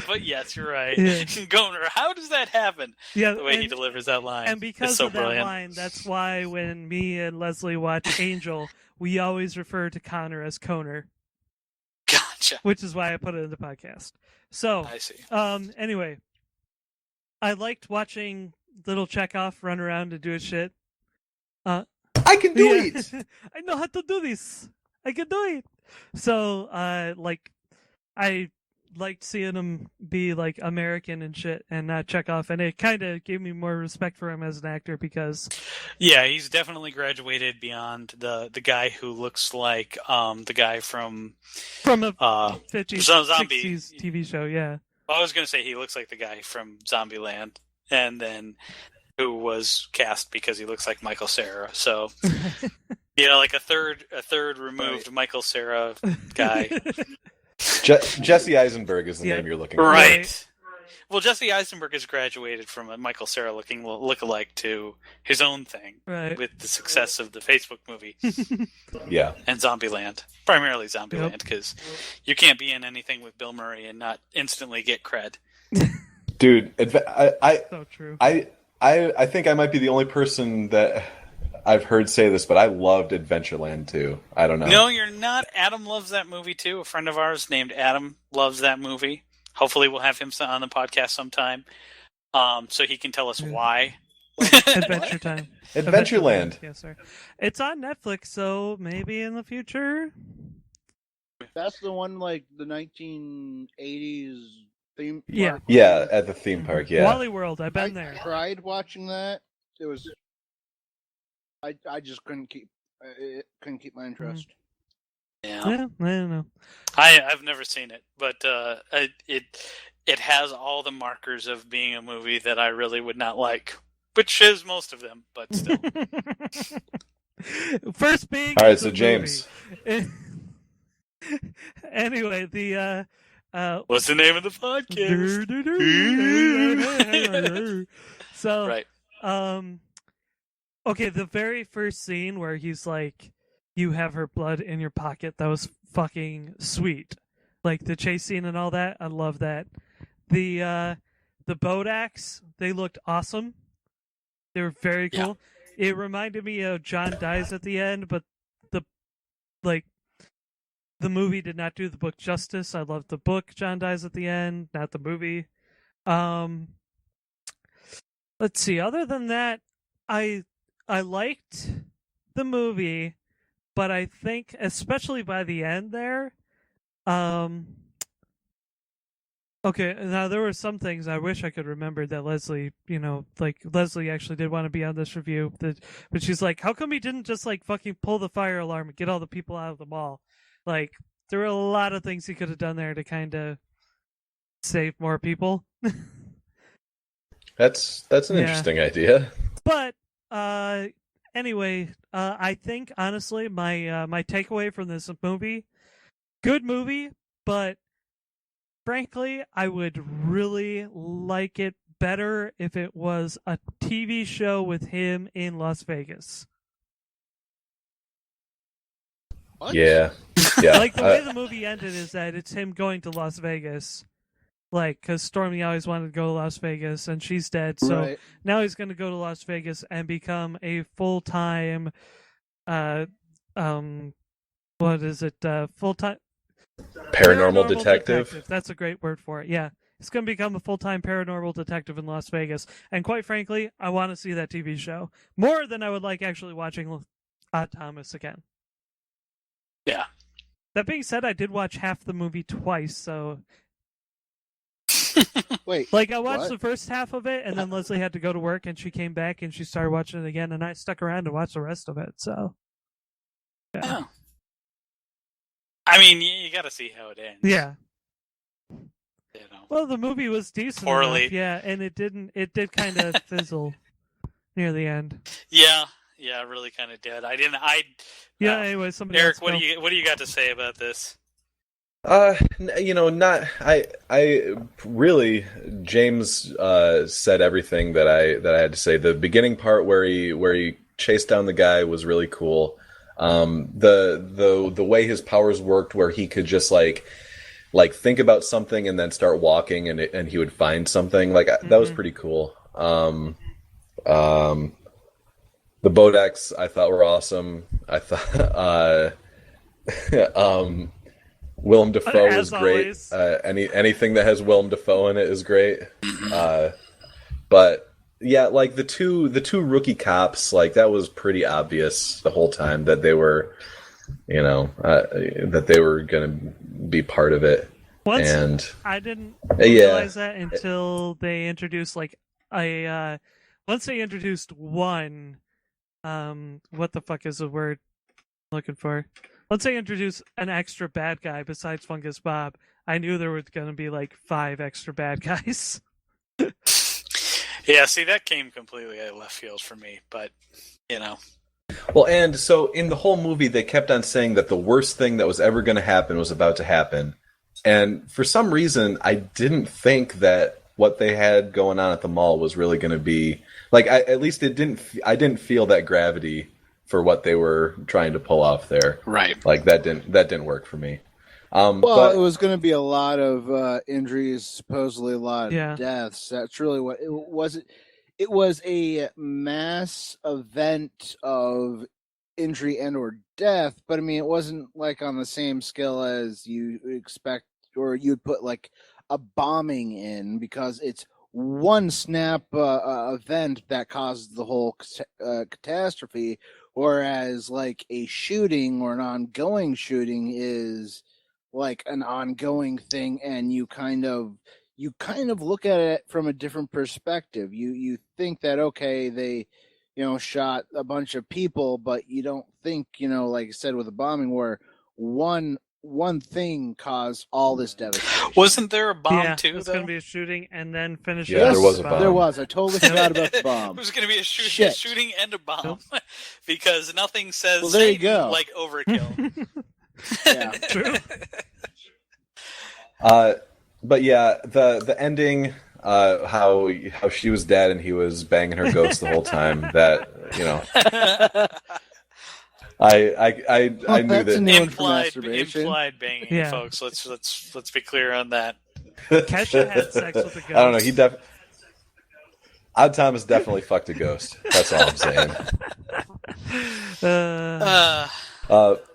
But yes, you're right. Yeah. Goner, how does that happen? Yeah, The way he delivers that line. and because is so of that brilliant. line, that's why when me and Leslie watch Angel, we always refer to Connor as Coner, Gotcha. which is why I put it in the podcast. So, I see. anyway, I liked watching little Chekhov run around and do his shit. I can do Yeah. it. I know how to do this. I can do it. So, I liked seeing him be like American and shit, and not Chekhov, and it kind of gave me more respect for him as an actor because Yeah, he's definitely graduated beyond the guy who looks like the guy from from a uh 50s, Zombie. 60s TV show, yeah. I was gonna say he looks like the guy from Zombieland, and then who was cast because he looks like Michael Cera. So like a third removed Michael Cera guy. Jesse Eisenberg is the Yeah. name you're looking for. Right. Well, Jesse Eisenberg has graduated from a Michael Cera looking lookalike to his own thing Right. with the success of the Facebook movie Yeah. and Zombieland. Primarily Zombieland, because you can't be in anything with Bill Murray and not instantly get cred. Dude, So true. I think I might be the only person that I've heard say this, but I loved Adventureland too. I don't know. No, you're not. Adam loves that movie too. A friend of ours named Adam loves that movie. Hopefully we'll have him on the podcast sometime, so he can tell us why. Adventure Time. Adventureland. Yes, sir. It's on Netflix, so maybe in the future. That's the one like the 1980s theme. Yeah. park. Yeah, at the theme park. Yeah. Wally World. I've I been there. tried watching that. It was. I just couldn't keep my interest. Yeah, Yeah, I don't know. I've never seen it, but it has all the markers of being a movie that I really would not like, which is most of them, but still. First being All right, is so a James. movie. Anyway, What's the name of the podcast? So, Right. Okay, the very first scene where he's like, "You have her blood in your pocket," that was fucking sweet. Like the chase scene and all that, I love that. The boat axe, they looked awesome. They were very cool. Yeah. It reminded me of John Dies at the end, but the movie did not do the book justice. I loved the book John Dies at the end, not the movie. Let's see. Other than that, I liked the movie, but I think especially by the end there, okay, now there were some things I wish I could remember that Leslie, Leslie actually did want to be on this review, but she's like, how come he didn't just like fucking pull the fire alarm and get all the people out of the mall? Like, there were a lot of things he could have done there to kind of save more people. That's an interesting idea. But anyway, I think honestly my takeaway from this movie, good movie, but frankly, I would really like it better if it was a TV show with him in Las Vegas. What? Yeah. Like the way the movie ended is that it's him going to Las Vegas. Like, because Stormy always wanted to go to Las Vegas, and she's dead. So now he's going to go to Las Vegas and become a full-time, what is it? Full-time paranormal detective. That's a great word for it. Yeah, he's going to become a full-time paranormal detective in Las Vegas. And quite frankly, I want to see that TV show more than I would like actually watching Thomas again. Yeah. That being said, I did watch half the movie twice, so. Wait, like I watched the first half of it, and then Leslie had to go to work, and she came back and she started watching it again, and I stuck around to watch the rest of it. So, yeah. Oh. I mean, you got to see how it ends. Yeah. You know. Well, the movie was decent Poorly. enough, yeah, and it did kind of fizzle near the end. Yeah, it really kind of did. Anyway, somebody Eric, else what do you got to say about this? I really, James said everything that I had to say. The beginning part where he chased down the guy was really cool. The way his powers worked, where he could just like think about something and then start walking, and he would find something that was pretty cool. The boat X I thought were awesome. I thought Willem Dafoe is great. Anything that has Willem Dafoe in it is great. But yeah, like the two rookie cops, like that was pretty obvious the whole time that they were, that they were going to be part of it. I didn't realize that until they introduced once they introduced one. What the fuck is the word I'm looking for? Once they introduced an extra bad guy besides Fungus Bob, I knew there was going to be like 5 extra bad guys. Yeah, see, that came completely out of left field for me, but, Well, and so in the whole movie, they kept on saying that the worst thing that was ever going to happen was about to happen. And for some reason, I didn't think that what they had going on at the mall was really going to be... I didn't feel that gravity for what they were trying to pull off there. Right. Like that didn't work for me. It was going to be a lot of injuries, supposedly a lot of deaths. That's really what it was. It was a mass event of injury and or death, but I mean, it wasn't like on the same scale as you expect, or you'd put like a bombing in, because it's one snap event that caused the whole catastrophe, whereas like a shooting or an ongoing shooting is like an ongoing thing, and you kind of look at it from a different perspective. You think that, okay, they shot a bunch of people, but you don't think, like I said with a bombing, where one thing caused all this devastation. Wasn't there a bomb yeah, too? it's though going to be a shooting and then finish. Yeah, there was a with bomb. There was. I totally forgot about the It bomb. was going to be a Shit. shooting and a bomb because nothing says Well, there you Satan go. like overkill. Yeah. True. But yeah, the ending, how she was dead and he was banging her ghost the whole time. That I knew That's that. a new one for implied masturbation. banging, Yeah. folks. Let's be clear on that. Kesha had sex with a ghost. I don't know. Odd Thomas definitely fucked a ghost. That's all I'm saying.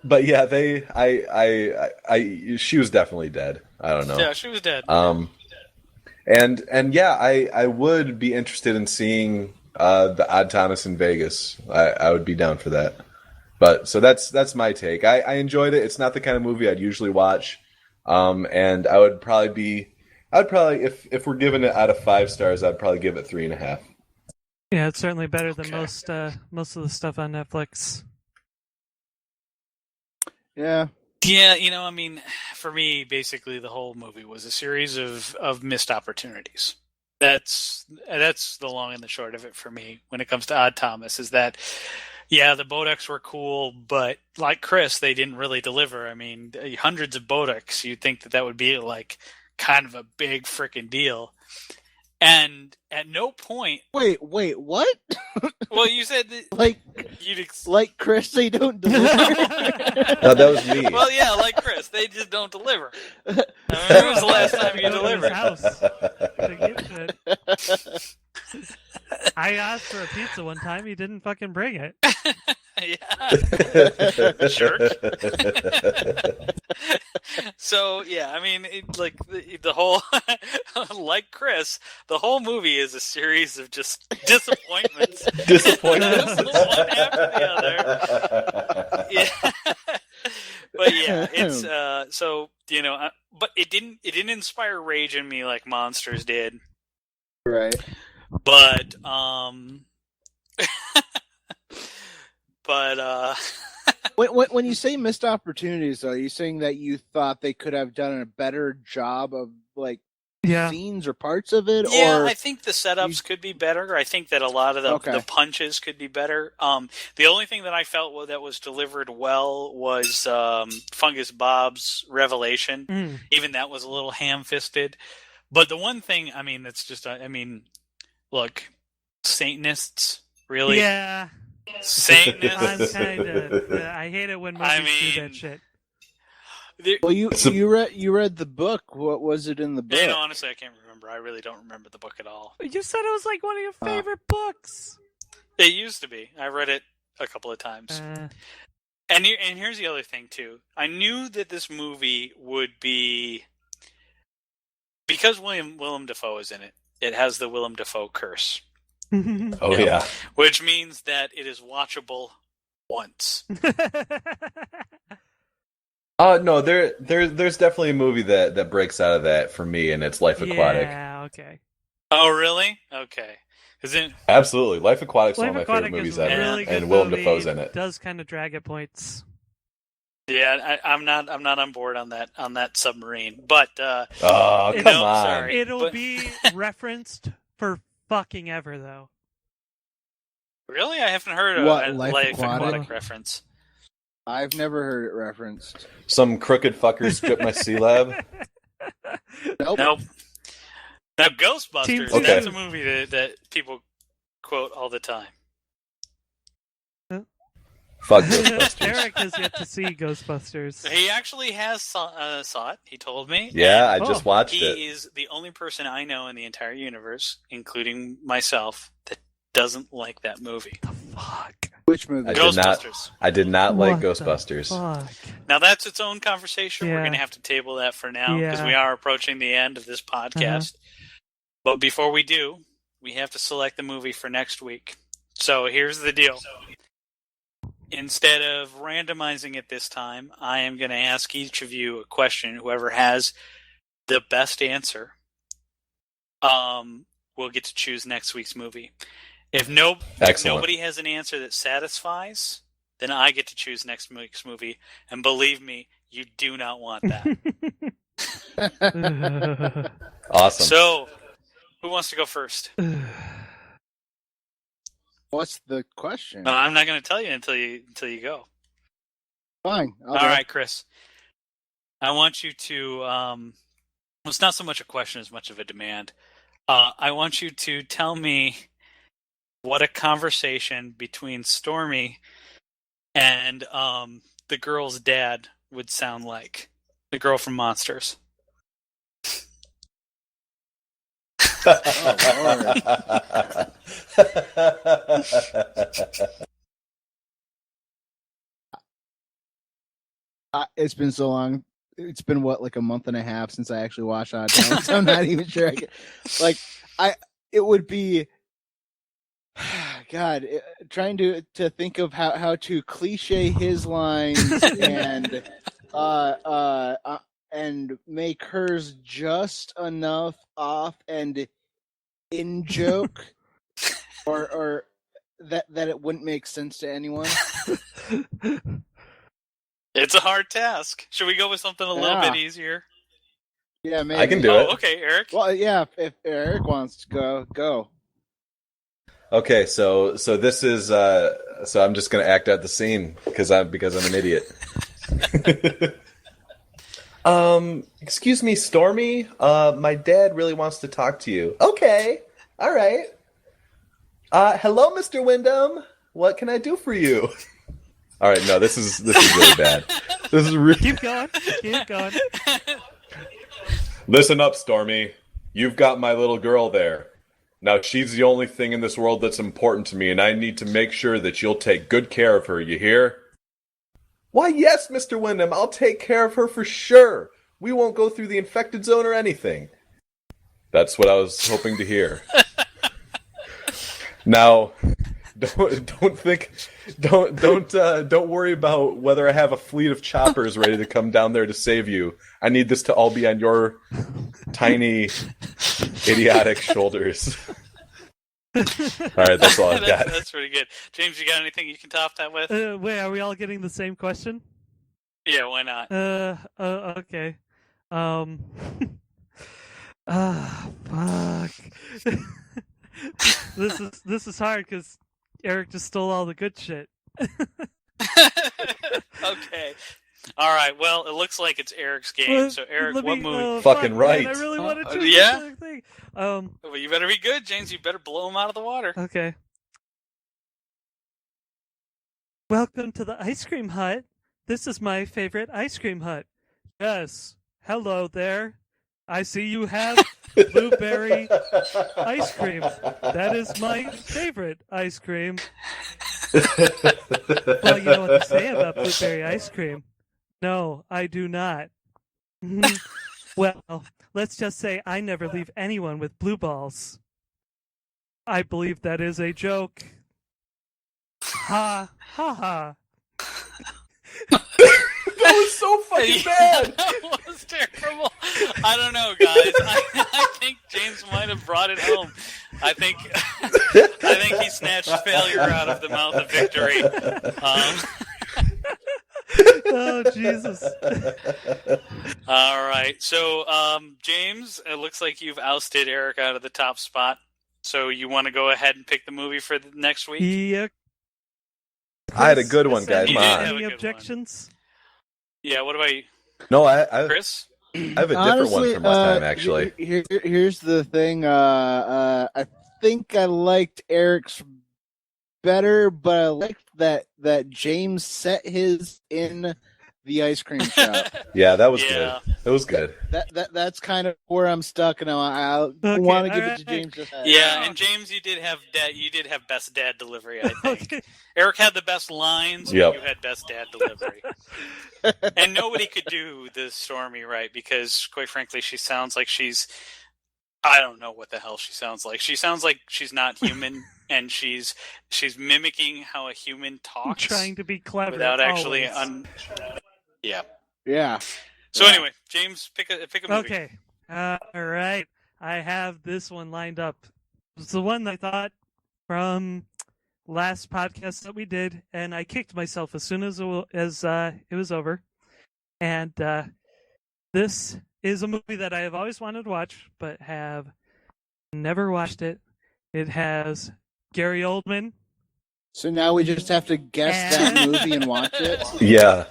But yeah, she was definitely dead. I don't know. Yeah, she was dead. And yeah, I would be interested in seeing the Odd Thomas in Vegas. I would be down for that. But so that's my take. I enjoyed it. It's not the kind of movie I'd usually watch. And I would probably if we're giving it out of 5 stars, I'd probably give it 3.5. Yeah, it's certainly better than most of the stuff on Netflix. Yeah. Yeah, I mean, for me, basically, the whole movie was a series of missed opportunities. That's the long and the short of it for me when it comes to Odd Thomas. Is that, yeah, the Bodeks were cool, but like Chris, they didn't really deliver. I mean, hundreds of Bodeks. You'd think that would be like kind of a big freaking deal. And at no point. Wait, what? Well, you said that like Chris, they don't deliver. No, that was me. Well, yeah, like Chris, they just don't deliver. I mean, when was the last time you delivered? House to get shit. I asked for a pizza one time. He didn't fucking bring it. Yeah, jerk. So yeah, I mean, the whole, like Chris, the whole movie is a series of just disappointments. One after the other. Yeah. But yeah, it's so but it didn't inspire rage in me like Monsters did. Right. But when you say missed opportunities, though, are you saying that you thought they could have done a better job of scenes or parts of it? Yeah, or I think the setups could be better. I think that a lot of the punches could be better. The only thing that I felt that was delivered well was Fungus Bob's revelation. Even that was a little ham-fisted. But the one thing, I mean, that's just, look, Satanists, really? Yeah. Satanists. I'm kind of. I hate it when movies do that shit. Well, you read the book. What was it in the book? Honestly, I can't remember. I really don't remember the book at all. You said it was like one of your favorite books. It used to be. I read it a couple of times. And here's the other thing too. I knew that this movie would be, because Willem Dafoe is in it. It has the Willem Dafoe curse. Oh yeah. Which means that it is watchable once. No, there's definitely a movie that breaks out of that for me, and it's Life Aquatic. Yeah, okay. Oh, really? Okay. Absolutely, Life Aquatic's one of my favorite Aquatic movies is ever, really good and Willem movie. Dafoe's in it. Does kind of drag at points. Yeah, I'm not on board on that submarine, but oh come on! Sorry, It'll be referenced for fucking ever, though. Really, I haven't heard a Life Aquatic reference. I've never heard it referenced. Some crooked fucker stripped my C-Lab. Nope. Now, Ghostbusters, Okay. that's a movie that people quote all the time. Fuck Ghostbusters. Eric has yet to see Ghostbusters. He actually has saw it, he told me. Yeah, I just watched it. He is the only person I know in the entire universe, including myself, that doesn't like that movie. The fuck? Which movie? Ghostbusters. I did not like What the Ghostbusters. Fuck? Now that's its own conversation. Yeah. We're going to have to table that for now because Yeah. we are approaching the end of this podcast. But before we do, we have to select the movie for next week. So here's the deal. Instead of randomizing it this time, I am going to ask each of you a question. Whoever has the best answer will get to choose next week's movie. If Excellent. nobody has an answer that satisfies, then I get to choose next week's movie. And believe me, you do not want that. Awesome. So, who wants to go first? What's the question? I'm not going to tell you until you go. Fine. All right, Chris. I want you to. Well, it's not so much a question as much of a demand. I want you to tell me what a conversation between Stormy and the girl's dad would sound like. The girl from Monsters. It's been so long. It's been like a month and a half since I actually watched Odd Time, so I'm not even sure. It would be, God, trying to think of how to cliche his lines and make hers just enough off and in joke, or that it wouldn't make sense to anyone. It's a hard task. Should we go with something a little bit easier? Yeah, maybe. I can do it. Okay, Eric. Well, yeah, if Eric wants to go. Okay, so this is so I'm just gonna act out the scene because I'm an idiot. Excuse me, Stormy. My dad really wants to talk to you. Okay, all right. Hello, Mr. Wyndham. What can I do for you? All right, no, this is really bad. This is really. Keep going. Listen up, Stormy. You've got my little girl there. Now, she's the only thing in this world that's important to me, and I need to make sure that you'll take good care of her, you hear? Why, yes, Mr. Wyndham, I'll take care of her for sure. We won't go through the infected zone or anything. That's what I was hoping to hear. Now, don't worry about whether I have a fleet of choppers ready to come down there to save you. I need this to all be on your tiny, idiotic shoulders. All right, that's all I've got. That's pretty good. James, you got anything you can top that with? Wait, are we all getting the same question? Yeah, why not? Okay. Fuck. This is hard because Eric just stole all the good shit. Okay. All right. Well, it looks like it's Eric's game. So, Eric, what movie? Fucking right. Man, I really want to choose yeah? this thing. Well, you better be good, James. You better blow him out of the water. Okay. Welcome to the ice cream hut. This is my favorite ice cream hut. Yes. Hello there. I see you have blueberry ice cream. That is my favorite ice cream. Well, you know what they say about blueberry ice cream. No, I do not. Well, let's just say I never leave anyone with blue balls. I believe that is a joke. Ha, ha, ha. That was so fucking bad. That was terrible. I don't know, guys. I think James might have brought it home. I think he snatched failure out of the mouth of victory. Oh, Jesus. All right. So, James, it looks like you've ousted Eric out of the top spot. So you want to go ahead and pick the movie for the next week? Yeah. I had a good one, guys. You Come did on. have a Any good objections? Yeah, what about you, No, I Chris? have a different one from last time, actually. Here's the thing. I think I liked Eric's better, but I liked that James set his in the ice cream shop. Yeah, that was good. It was good. That's kind of where I'm stuck now. I Okay, want to give it to alright. James. Yeah, and James, you did have best dad delivery, I think. Okay. Eric had the best lines, Yep. but you had best dad delivery. And nobody could do the Stormy right because, quite frankly, she sounds like I don't know what the hell she sounds like. She sounds like she's not human, and she's mimicking how a human talks. Trying to be clever. without actually always. Yeah. Yeah. So Yeah. anyway, James, pick a movie. Okay. All right. I have this one lined up. It's the one I thought from last podcast that we did, and I kicked myself as soon as it was over. And this is a movie that I have always wanted to watch, but have never watched it. It has Gary Oldman. So now we just have to guess that movie and watch it? Yeah.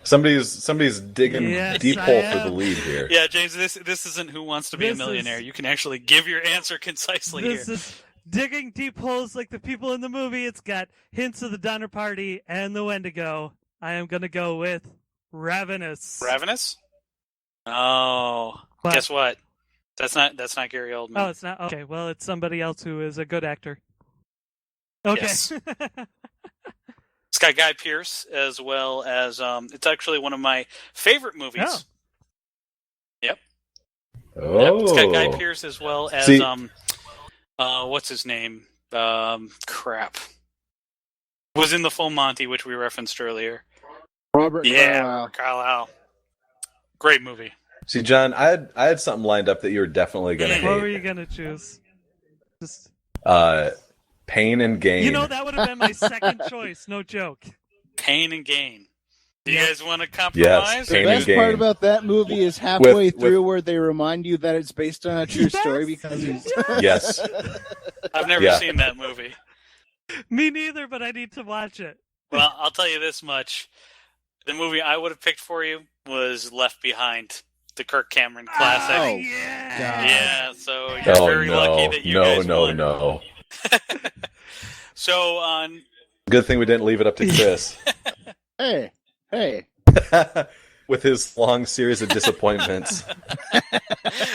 Somebody's digging Yes, deep I hole for am. the lead here. Yeah, James, this isn't Who Wants to Be a This Millionaire. is- You can actually give your answer concisely This here. is digging deep holes like the people in the movie. It's got hints of the Donner Party and the Wendigo. I am going to go with Ravenous. Ravenous? Oh, But- guess what? That's not Gary Oldman. Oh, it's not? Okay, well, it's somebody else who is a good actor. Okay. Yes. It's got Guy Pearce as well as it's actually one of my favorite movies. Oh. Yep. Oh. It's got Guy Pearce as well as See- what's his name? Crap. Was in the Full Monty, which we referenced earlier. Robert Yeah, Carlyle. Carlyle. Great movie. See, John, I had something lined up that you were definitely gonna What were hate. you going to choose? Just, Pain and Gain. you know, that would have been my second choice. No joke. Pain and Gain. Do you Yeah. guys want to compromise? The Pain best and part Gain. about that movie is halfway With- through where they remind you that it's based on a true story because he's... Yes. I've never Yeah. seen that movie. Me neither, but I need to watch it. Well, I'll tell you this much. The movie I would have picked for you was Left Behind, the Kirk Cameron classic. Oh, yeah. God. Yeah, so you're Oh very no! lucky that you guys won. No! So on Good thing we didn't leave it up to Chris Hey. with his long series of disappointments.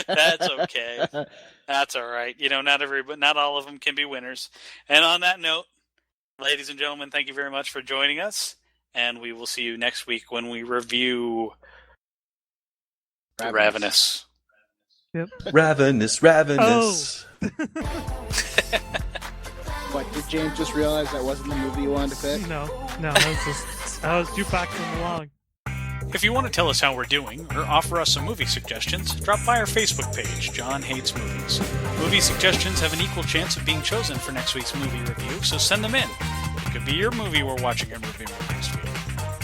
that's okay. That's all right. You know, not all of them can be winners. And on that note, ladies and gentlemen, thank you very much for joining us, and we will see you next week when we review Ravenous. Ravenous. What, did James just realize that wasn't the movie you wanted to pick? No, I was jukeboxing along. If you want to tell us how we're doing or offer us some movie suggestions, drop by our Facebook page, John Hates Movies. Movie suggestions have an equal chance of being chosen for next week's movie review, so send them in. It could be your movie we're watching or reviewing next week.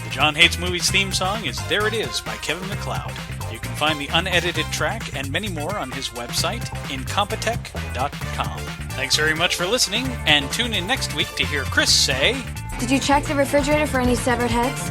The John Hates Movies theme song is There It Is by Kevin MacLeod. You can find the unedited track and many more on his website, incompetech.com. Thanks very much for listening, and tune in next week to hear Chris say... Did you check the refrigerator for any severed heads?